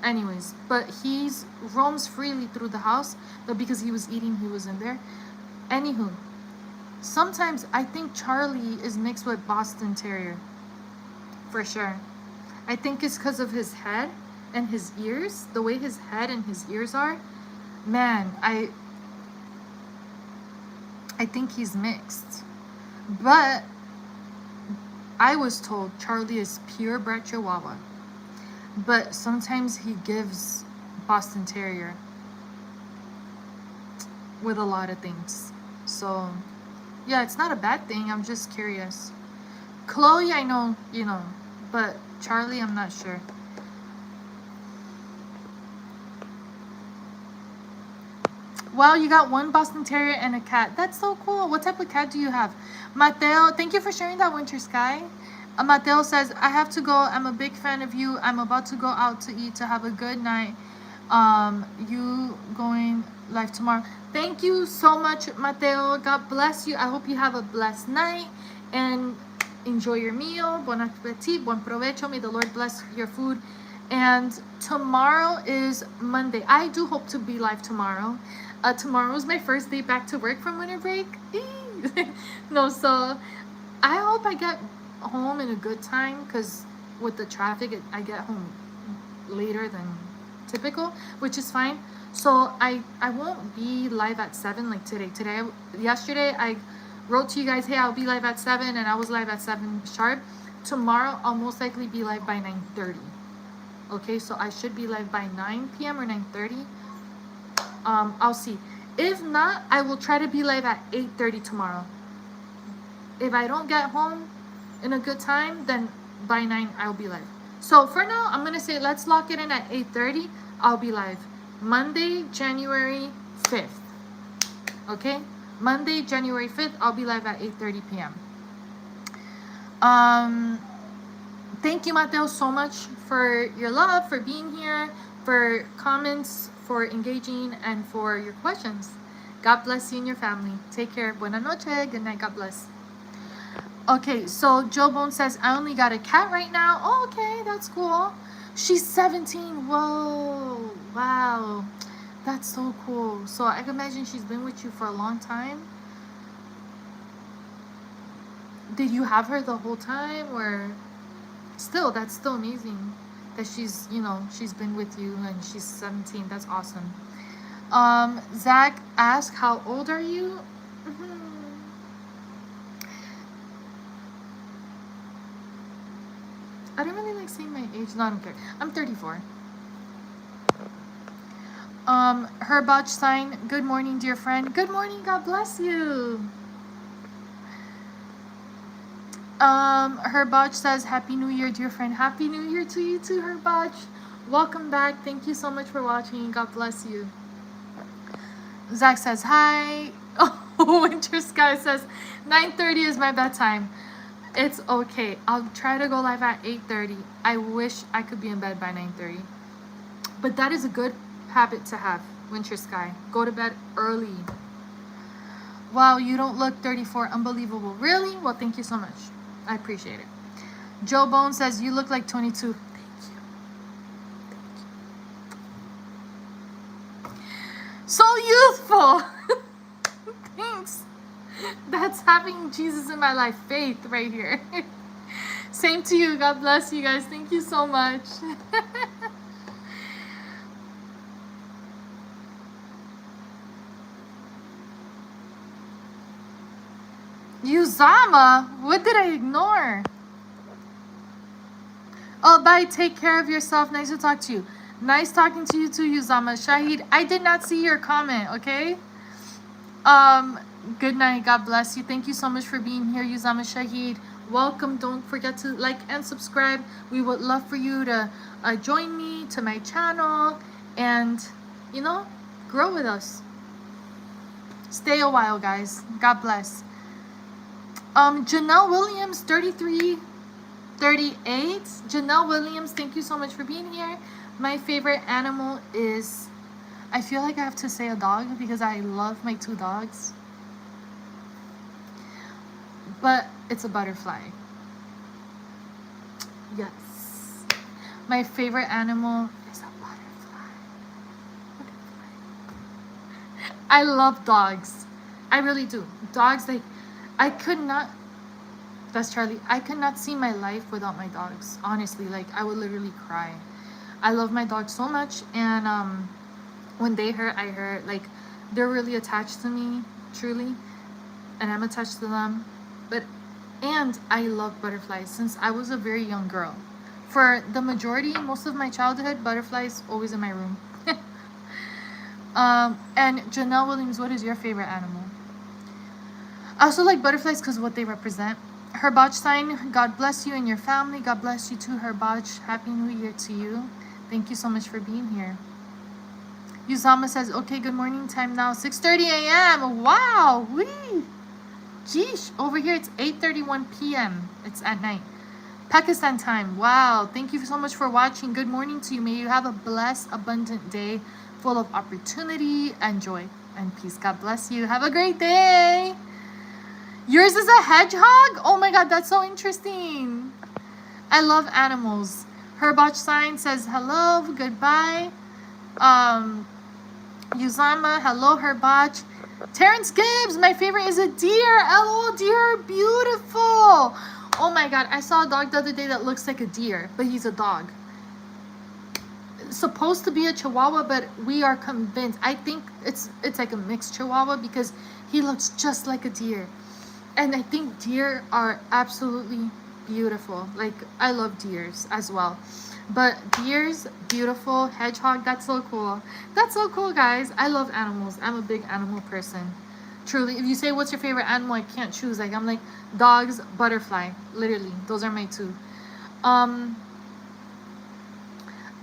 Speaker 1: Anyways, but he's roams freely through the house. But because he was eating, he was in there. Anywho, sometimes I think Charlie is mixed with Boston Terrier. For sure. I think it's because of his head and his ears. The way his head and his ears are. Man, I think he's mixed. But I was told Charlie is purebred Chihuahua. But sometimes he gives Boston Terrier with a lot of things. So, yeah, it's not a bad thing. I'm just curious. Chloe, I know, but Charlie, I'm not sure. Wow, you got one Boston Terrier and a cat. That's so cool. What type of cat do you have? Mateo, thank you for sharing that, Winter Sky. Mateo says, I have to go. I'm a big fan of you. I'm about to go out to eat to have a good night. You going live tomorrow. Thank you so much, Mateo. God bless you. I hope you have a blessed night and enjoy your meal. Bon appetit, bon provecho. May the Lord bless your food. And tomorrow is Monday. I do hope to be live tomorrow. Tomorrow is my first day back to work from winter break. No, so I hope I get home in a good time, because with the traffic, I get home later than typical, which is fine. So I won't be live at 7 like today. Yesterday, I wrote to you guys, hey, I'll be live at 7, and I was live at 7 sharp. Tomorrow, I'll most likely be live by 9:30. Okay, so I should be live by 9 p.m. or 9:30. I'll see. If not, I will try to be live at 8:30 tomorrow. If I don't get home in a good time, then by 9 I'll be live. So for now, I'm gonna say let's lock it in at 8:30. I'll be live Monday, January 5th. Okay, Monday, January 5th. I'll be live at 8:30 p.m. Thank you, Mateo, so much for your love, for being here, for comments, for engaging, and for your questions. God bless you and your family. Take care. Buenas noches. Good night. God bless. Okay, so Joe Bone says, I only got a cat right now. Oh, okay, that's cool. She's 17. Whoa. Wow. That's so cool. So I can imagine she's been with you for a long time. Did you have her the whole time, or still, that's still amazing that she's, she's been with you and she's 17. That's awesome. Zach asked, how old are you? I don't really like saying my age. No, I don't care. I'm 34. Herbach sign. Good morning, dear friend. Good morning. God bless you. Herbach says, Happy New Year, dear friend. Happy New Year to you too, Herbach. Welcome back. Thank you so much for watching. God bless you. Zach says, hi. Oh, Winter Sky says, 9:30 is my bedtime. It's okay. I'll try to go live at 8:30. I wish I could be in bed by 9:30. But that is a good habit to have, Winter Sky. Go to bed early. Wow, you don't look 34. Unbelievable. Really? Well, thank you so much. I appreciate it. Joe Bone says, you look like 22. Thank you. So youthful. Thanks. That's having Jesus in my life. Faith right here. Same to you. God bless you guys. Thank you so much. Uzama? What did I ignore? Oh, bye. Take care of yourself. Nice to talk to you. Nice talking to you too, Uzama. Shahid, I did not see your comment, okay? Good night. God bless you. Thank you so much for being here, Uzama Shahid. Welcome. Don't forget to like and subscribe. We would love for you to join me to my channel and, you know, grow with us. Stay a while, guys. God bless. Janelle Williams, 3338. Janelle Williams, thank you so much for being here. My favorite animal is, I feel like I have to say a dog because I love my 2 dogs. But it's a butterfly. Yes. My favorite animal is a butterfly. I love dogs. I really do. Dogs, like, I could not, that's Charlie. I could not see my life without my dogs. Honestly, like, I would literally cry. I love my dogs so much, and when they hurt, I hurt. Like, they're really attached to me, truly, and I'm attached to them. And I love butterflies since I was a very young girl. For the majority, most of my childhood, butterflies always in my room. And Janelle Williams, what is your favorite animal? I also like butterflies because what they represent. Herbach sign, God bless you and your family. God bless you too, Herbach. Happy New Year to you. Thank you so much for being here. Yuzama says, okay, good morning time now. 6:30 a.m. Wow. Wee. Geesh. Over here it's 8:31 p.m. It's at night. Pakistan time. Wow. Thank you so much for watching. Good morning to you. May you have a blessed, abundant day full of opportunity and joy and peace. God bless you. Have a great day. Yours is a hedgehog? Oh my god, that's so interesting. I love animals. Herbach sign says hello, goodbye. Yuzama, hello, Herbach. Terrence Gibbs, my favorite is a deer. LOL, deer are beautiful. Oh my god, I saw a dog the other day that looks like a deer, but he's a dog. It's supposed to be a Chihuahua, but we are convinced. I think it's like a mixed Chihuahua because he looks just like a deer. And I think deer are absolutely beautiful. Like, I love deers as well. But deers, beautiful. Hedgehog, that's so cool. That's so cool, guys. I love animals. I'm a big animal person. Truly. If you say, what's your favorite animal? I can't choose. Like, I'm like, dogs, butterfly. Literally. Those are my 2.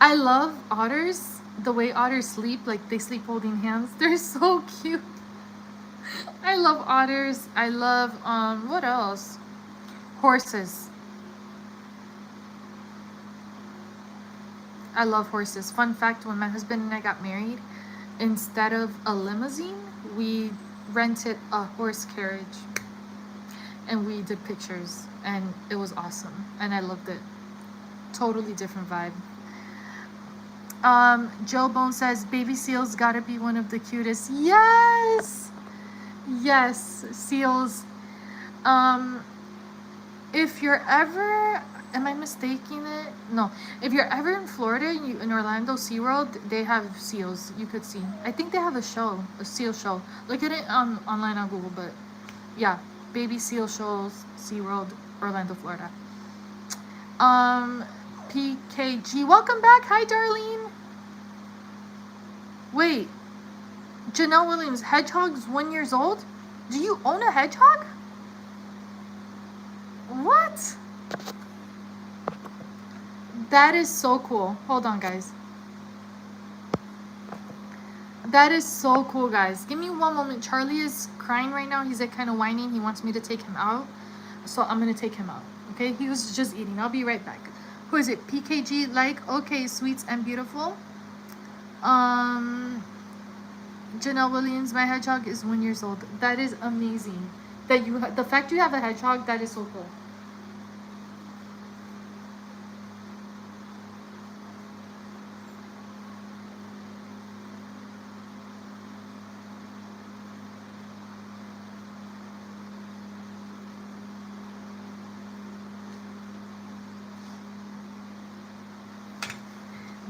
Speaker 1: I love otters. The way otters sleep. Like, they sleep holding hands. They're so cute. I love otters. I love, what else? Horses. I love horses. Fun fact, when my husband and I got married, instead of a limousine, we rented a horse carriage. And we did pictures. And it was awesome. And I loved it. Totally different vibe. Joe Bone says, baby seals gotta be one of the cutest. Yes! Yes, seals. If you're ever, am I mistaking it? No. If you're ever in Florida, in Orlando SeaWorld, they have seals. You could see. I think they have a show, a seal show. Look at it online on Google, but yeah, baby seal shows, SeaWorld, Orlando, Florida. PKG, welcome back. Hi, Darlene. Wait, Janelle Williams, hedgehog's 1 year old? Do you own a hedgehog? What? That is so cool. Hold on, guys. That is so cool, guys. Give me one moment. Charlie is crying right now. He's like kind of whining. He wants me to take him out. So I'm going to take him out. Okay? He was just eating. I'll be right back. Who is it? PKG, like, okay, sweets and beautiful. Janelle Williams, my hedgehog is 1 year old. That is amazing. That you, the fact you have a hedgehog, that is so cool.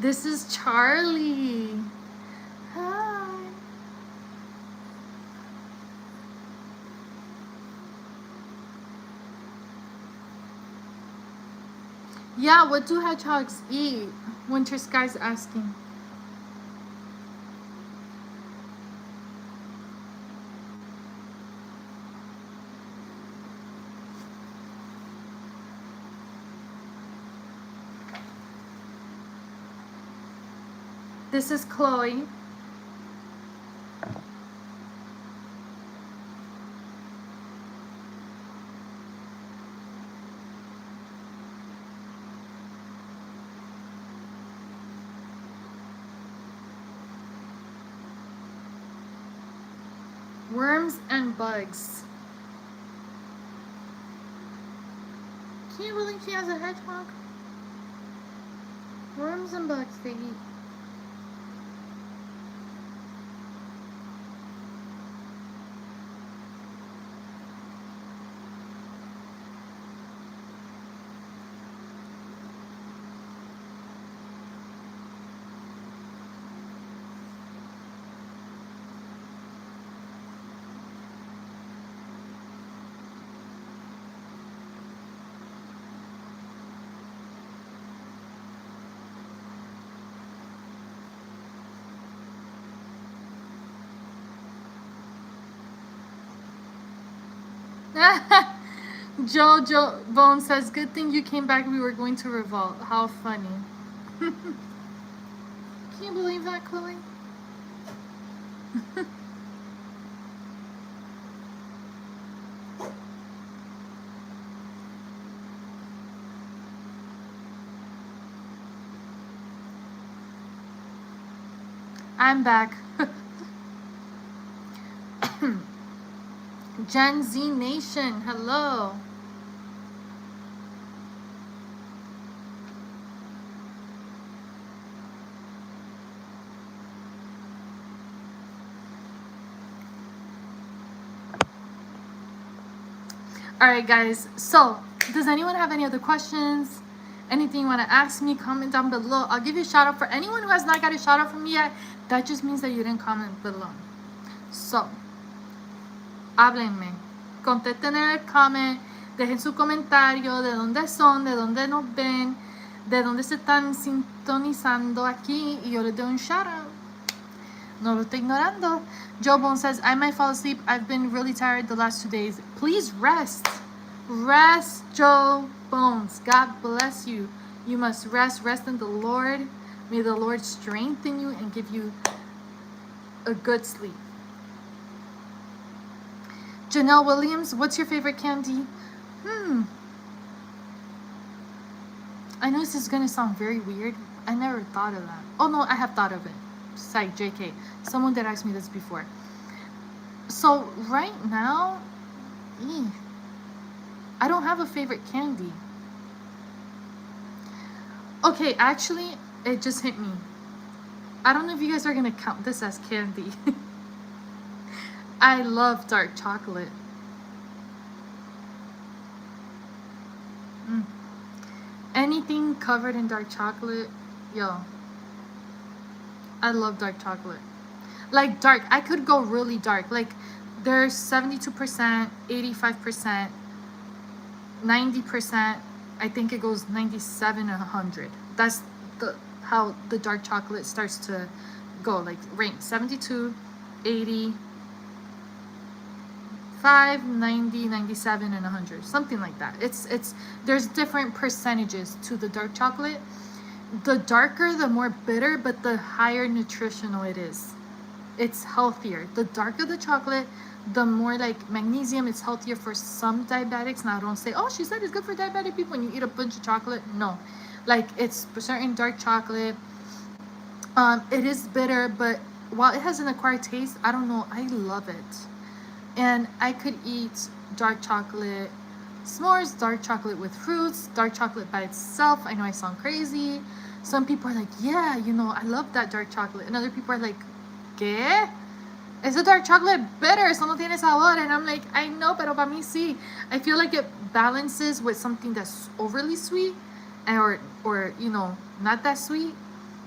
Speaker 1: This is Charlie. Hi. Yeah, what do hedgehogs eat? Winter Sky's asking. This is Chloe. Worms and bugs. Can you believe she has a hedgehog? Worms and bugs they eat. Joe Bone says, good thing you came back. We were going to revolt. How funny. Can you believe that, Chloe? I'm back. Gen Z Nation, hello. Alright guys, so does anyone have any other questions? Anything you want to ask me, comment down below. I'll give you a shout out. For anyone who has not got a shout out from me yet, that just means that you didn't comment below. So, háblenme, contesten en el comment, dejen su comentario, de dónde son, de dónde nos ven, de dónde se están sintonizando aquí y yo les doy un shout out. No lo estoy ignorando. Joe Bone says, I might fall asleep. I've been really tired the last 2 days. Please rest. Rest, Joe Bones. God bless you. You must rest. Rest in the Lord. May the Lord strengthen you and give you a good sleep. Janelle Williams, what's your favorite candy? I know this is going to sound very weird. I never thought of that. Oh, no, I have thought of it. Psych, JK. Someone did ask me this before. So, right now, I don't have a favorite candy. Okay, actually, it just hit me. I don't know if you guys are going to count this as candy. I love dark chocolate. Anything covered in dark chocolate, yo. I love dark chocolate. Like dark, I could go really dark. Like there's 72%, 85%, 90%. I think it goes 97 and 100. That's how the dark chocolate starts to go. Like range 72, 80, 5, 90, 97, and 100. Something like that. There's different percentages to the dark chocolate. The darker, the more bitter, but the higher nutritional it is. It's healthier. The darker the chocolate, the more like magnesium. It's healthier for some diabetics. Now, don't say, oh, she said it's good for diabetic people when you eat a bunch of chocolate. No. Like, it's certain dark chocolate. It is bitter, but while it has an acquired taste, I don't know. I love it. And I could eat dark chocolate s'mores, dark chocolate with fruits, dark chocolate by itself. I know I sound crazy. Some people are like, yeah, you know, I love that dark chocolate. And other people are like, ¿qué? Es a dark chocolate bitter, eso no tiene sabor. And I'm like, I know, pero para mí sí. I feel like it balances with something that's overly sweet or you know, not that sweet.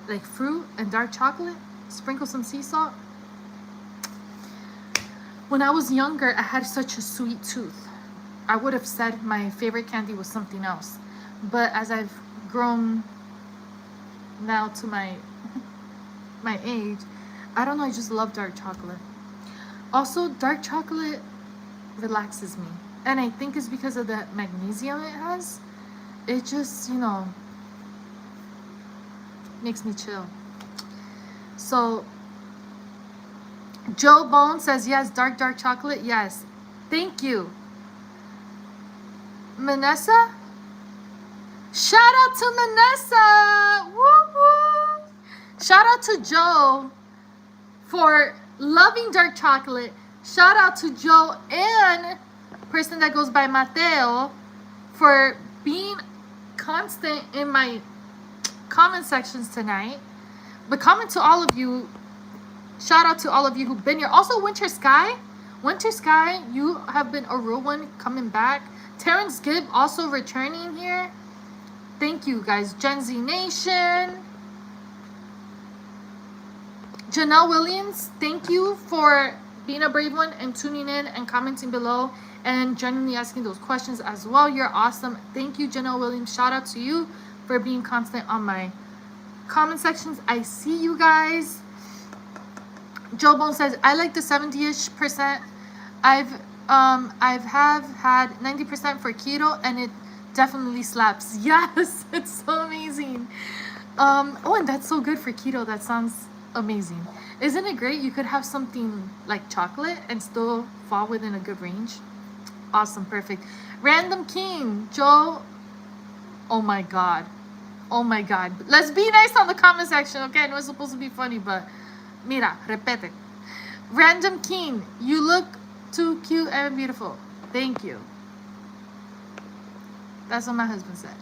Speaker 1: Like fruit and dark chocolate. Sprinkle some sea salt. When I was younger, I had such a sweet tooth. I would have said my favorite candy was something else. But as I've grown now to my age, I don't know, I just love dark chocolate. Also, dark chocolate relaxes me. And I think it's because of the magnesium it has. It just, you know, makes me chill. So Joe Bone says yes, dark chocolate, yes. Thank you. Manessa? Shout out to Manessa! Woo woo! Shout out to Joe for loving dark chocolate. Shout out to Joe and person that goes by Mateo for being constant in my comment sections tonight. But comment to all of you. Shout out to all of you who've been here. Also, Winter Sky, you have been a real one coming back. Terrence Gibb also returning here. Thank you guys. Gen Z Nation. Janelle Williams, thank you for being a brave one and tuning in and commenting below and genuinely asking those questions as well. You're awesome. Thank you, Janelle Williams. Shout out to you for being constant on my comment sections. I see you guys. Joe Bone says, I like the 70-ish%. I've had 90% for keto and it definitely slaps. Yes, it's so amazing. Oh, and that's so good for keto. That sounds amazing. Isn't it great? You could have something like chocolate and still fall within a good range. Awesome, perfect. Random King, Joe. Oh my god. Let's be nice on the comment section, okay? I know it's supposed to be funny, but mira, repete. Random King, you look too cute and beautiful. Thank you. That's what my husband said.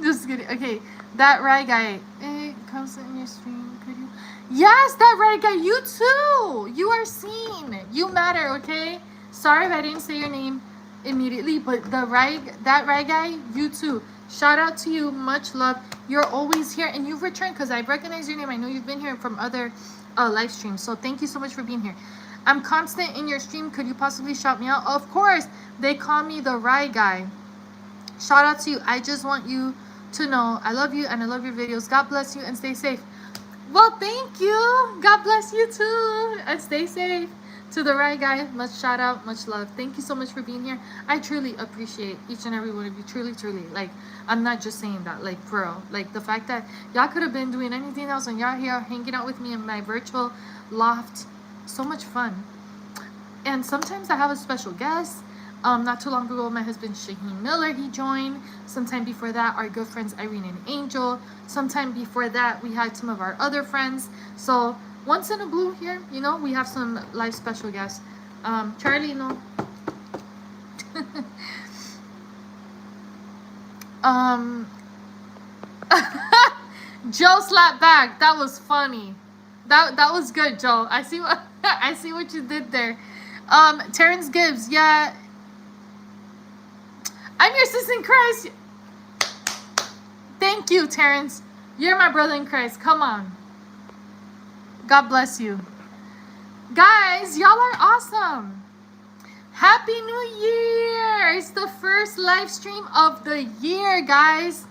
Speaker 1: Just kidding. Okay, that right guy. It comes in your stream. Could you? Yes, that right guy. You too. You are seen. You matter. Okay. Sorry if I didn't say your name immediately, but that right guy. You too. Shout out to you. Much love. You're always here, and you've returned because I recognize your name. I know you've been here from other live streams. So thank you so much for being here. I'm constant in your stream. Could you possibly shout me out? Of course. They call me the Rye Guy. Shout out to you. I just want you to know I love you and I love your videos. God bless you and stay safe. Well, thank you. God bless you too. And stay safe. To the Rye Guy, much shout out, much love. Thank you so much for being here. I truly appreciate each and every one of you. Truly. Like, I'm not just saying that. Like, for real. Like, the fact that y'all could have been doing anything else and y'all here hanging out with me in my virtual loft. So much fun. And sometimes I have a special guest. Not too long ago, my husband Shaheen Miller, he joined. Sometime before that, our good friends Irene and Angel. Sometime before that, we had some of our other friends. So once in a blue here, you know, we have some live special guests. Charlie, no. Joe slapped back. That was funny. That was good, Joe. I see what I see what you did there. Terrence Gibbs, yeah. I'm your sister in Christ. Thank you, Terrence. You're my brother in Christ. Come on. God bless you. Guys, y'all are awesome. Happy New Year. It's the first live stream of the year, guys.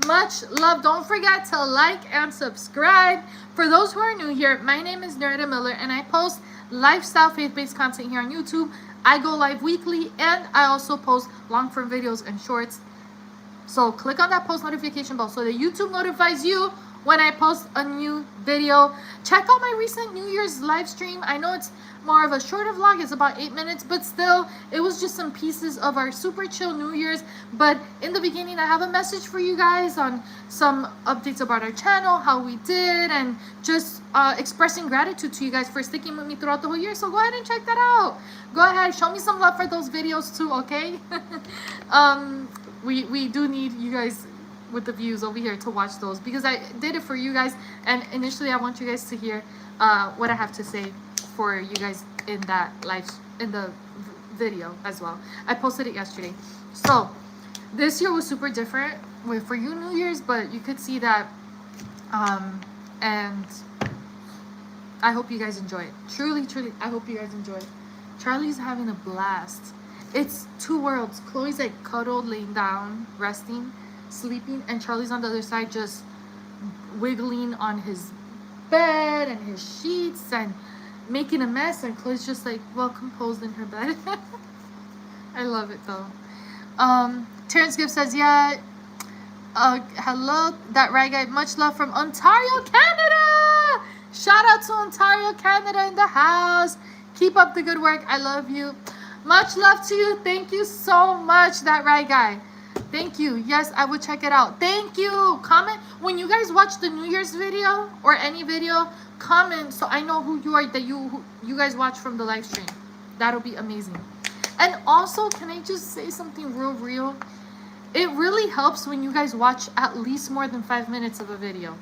Speaker 1: Much love. Don't forget to like and subscribe. For those who are new here, my name is Noraida Miller and I post lifestyle faith-based content here on YouTube. I go live weekly and I also post long-form videos and shorts. So click on that post notification bell so that YouTube notifies you when I post a new video. Check out my recent New Year's live stream. I know it's more of a shorter vlog. It's about 8 minutes, but still, it was just some pieces of our super chill New Year's. But in the beginning, I have a message for you guys on some updates about our channel, how we did, and just expressing gratitude to you guys for sticking with me throughout the whole year. So go ahead and check that out. Go ahead, show me some love for those videos too, okay? We do need you guys with the views over here to watch those because I did it for you guys, and initially I want you guys to hear what I have to say for you guys in that the video as well. I posted it yesterday. So this year was super different for you New Year's, but you could see that and I hope you guys enjoy it. Truly I hope you guys enjoy it. Charlie's having a blast. It's two worlds. Chloe's like cuddled, laying down, resting, sleeping, and Charlie's on the other side just wiggling on his bed and his sheets and making a mess, and Chloe's just like well composed in her bed. I love it though. Terrence Gibbs says, yeah, Hello, that right guy. Much love from Ontario, Canada. Shout out to Ontario, Canada in the house. Keep up the good work. I love you. Much love to you. Thank you so much, that right guy. Thank you. Yes, I would check it out. Thank you. Comment when you guys watch the New Year's video or any video. Comment so I know who you are, that you guys watch from the live stream. That'll be amazing. And also, can I just say something real? It really helps when you guys watch at least more than 5 minutes of a video.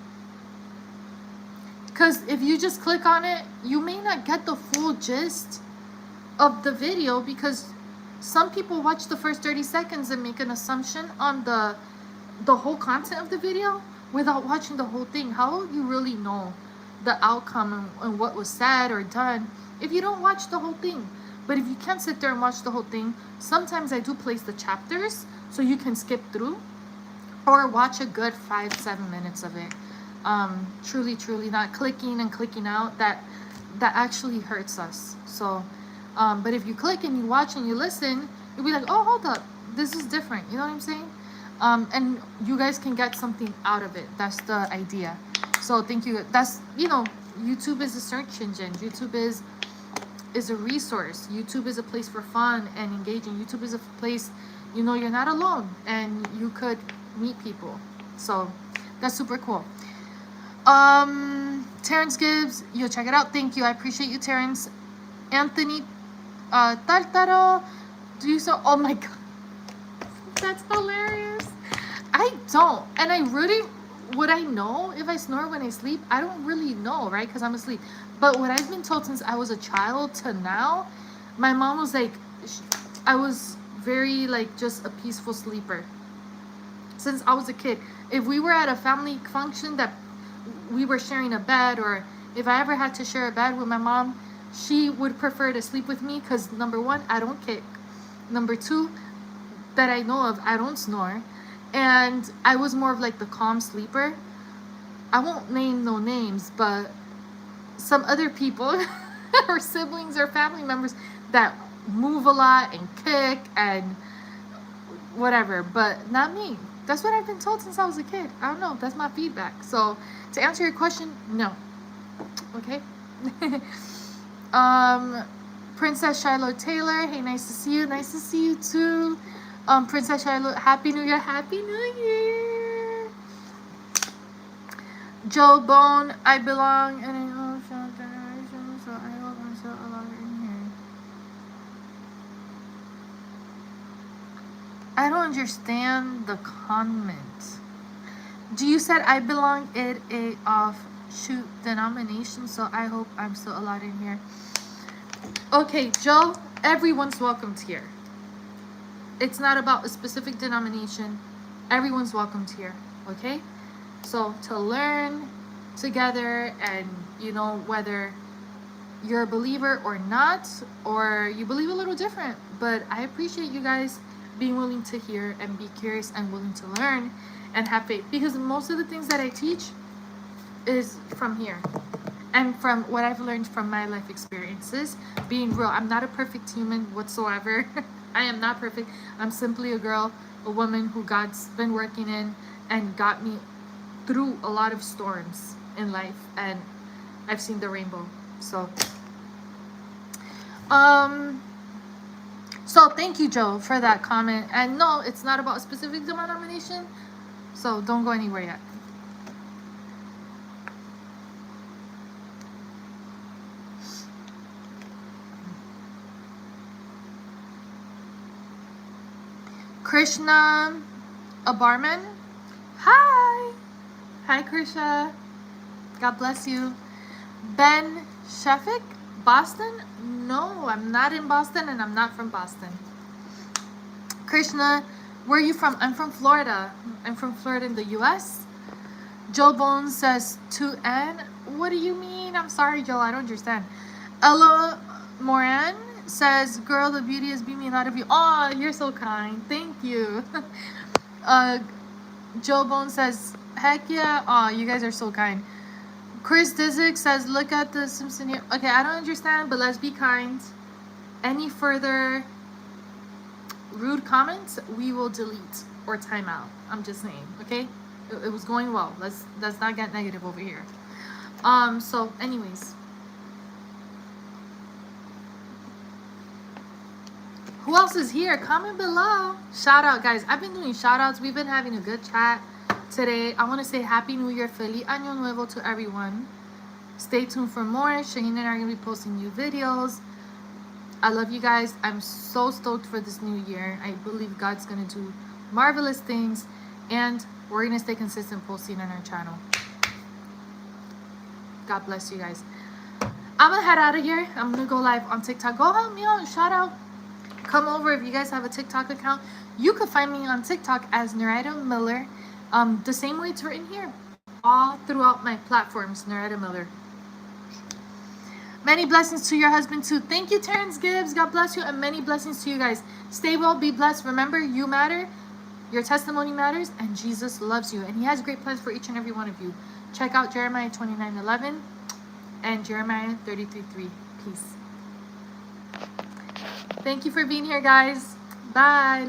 Speaker 1: Because if you just click on it, you may not get the full gist of the video, because some people watch the first 30 seconds and make an assumption on the whole content of the video without watching the whole thing. How will you really know the outcome and what was said or done if you don't watch the whole thing? But if you can't sit there and watch the whole thing, sometimes I do place the chapters so you can skip through or watch a good 5-7 minutes of it. Truly not clicking and clicking out, that actually hurts us. So but if you click and you watch and you listen, you'll be like, oh, hold up, this is different. You know what I'm saying? And you guys can get something out of it. That's the idea. So thank you. That's, YouTube is a search engine. YouTube is a resource. YouTube is a place for fun and engaging. YouTube is a place, you're not alone and you could meet people. So that's super cool. Terrence Gibbs, you'll check it out. Thank you. I appreciate you, Terrence. Anthony Tartaro, do you so? Oh my god, that's hilarious. I don't, and I really, would I know if I snore when I sleep? I don't really know, right? Because I'm asleep. But what I've been told since I was a child to now, my mom was like, I was very like just a peaceful sleeper since I was a kid. If we were at a family function that we were sharing a bed, or if I ever had to share a bed with my mom, she would prefer to sleep with me because, number one, I don't kick. Number two, that I know of, I don't snore. And I was more of like the calm sleeper. I won't name no names, but some other people or siblings or family members that move a lot and kick and whatever, but not me. That's what I've been told since I was a kid. I don't know. That's my feedback. So to answer your question, no. Okay. Princess Shiloh Taylor, hey, nice to see you. Nice to see you too. Princess Shiloh, Happy New Year. Happy New Year. Joe Bone, I belong in an ocean generation, so I hope I'm still alive in here. I don't understand the comment. Do you said I belong in a offshoot denomination, so I hope I'm still allowed in here. Okay, Joe, everyone's welcomed here. It's not about a specific denomination. Everyone's welcomed here, okay? So to learn together, and whether you're a believer or not, or you believe a little different, but I appreciate you guys being willing to hear and be curious and willing to learn and have faith, because most of the things that I teach is from here and from what I've learned from my life experiences, being real. I'm not a perfect human whatsoever. I am not perfect. I'm simply a girl, a woman who God's been working in and got me through a lot of storms in life, and I've seen the rainbow. So thank you, Joe, for that comment. And no, it's not about a specific denomination, so don't go anywhere yet. Krishna Abarman, hi. Hi, Krisha. God bless you. Ben Sheffick, Boston? No, I'm not in Boston, and I'm not from Boston. Krishna, where are you from? I'm from Florida. I'm from Florida in the U.S. Joe Bones says 2N. What do you mean? I'm sorry, Joe. I don't understand. Ella Moran says, girl, the beauty is beaming out of you. Oh, you're so kind. Thank you. Joe Bones says, heck yeah. Oh, you guys are so kind. Chris Disick says, look at the Simpson here. Okay, I don't understand, but let's be kind. Any further rude comments, we will delete. or timeout. I'm just saying, okay? It was going well. Let's not get negative over here. So anyways, who else is here? Comment below. Shout out, guys. I've been doing shout outs. We've been having a good chat today. I want to say Happy New Year, Feliz Año Nuevo to everyone. Stay tuned for more. Shaheen and I are going to be posting new videos. I love you guys. I'm so stoked for this new year. I believe God's going to do marvelous things. And we're going to stay consistent posting on our channel. God bless you guys. I'm going to head out of here. I'm going to go live on TikTok. Go help me out. Shout out. Come over if you guys have a TikTok account. You can find me on TikTok as Noraida Miller. The same way it's written here. All throughout my platforms, Noraida Miller. Many blessings to your husband too. Thank you, Terrence Gibbs. God bless you, and many blessings to you guys. Stay well, be blessed. Remember, you matter. Your testimony matters, and Jesus loves you, and He has great plans for each and every one of you. Check out Jeremiah 29:11 and Jeremiah 33:3. Peace. Thank you for being here, guys. Bye.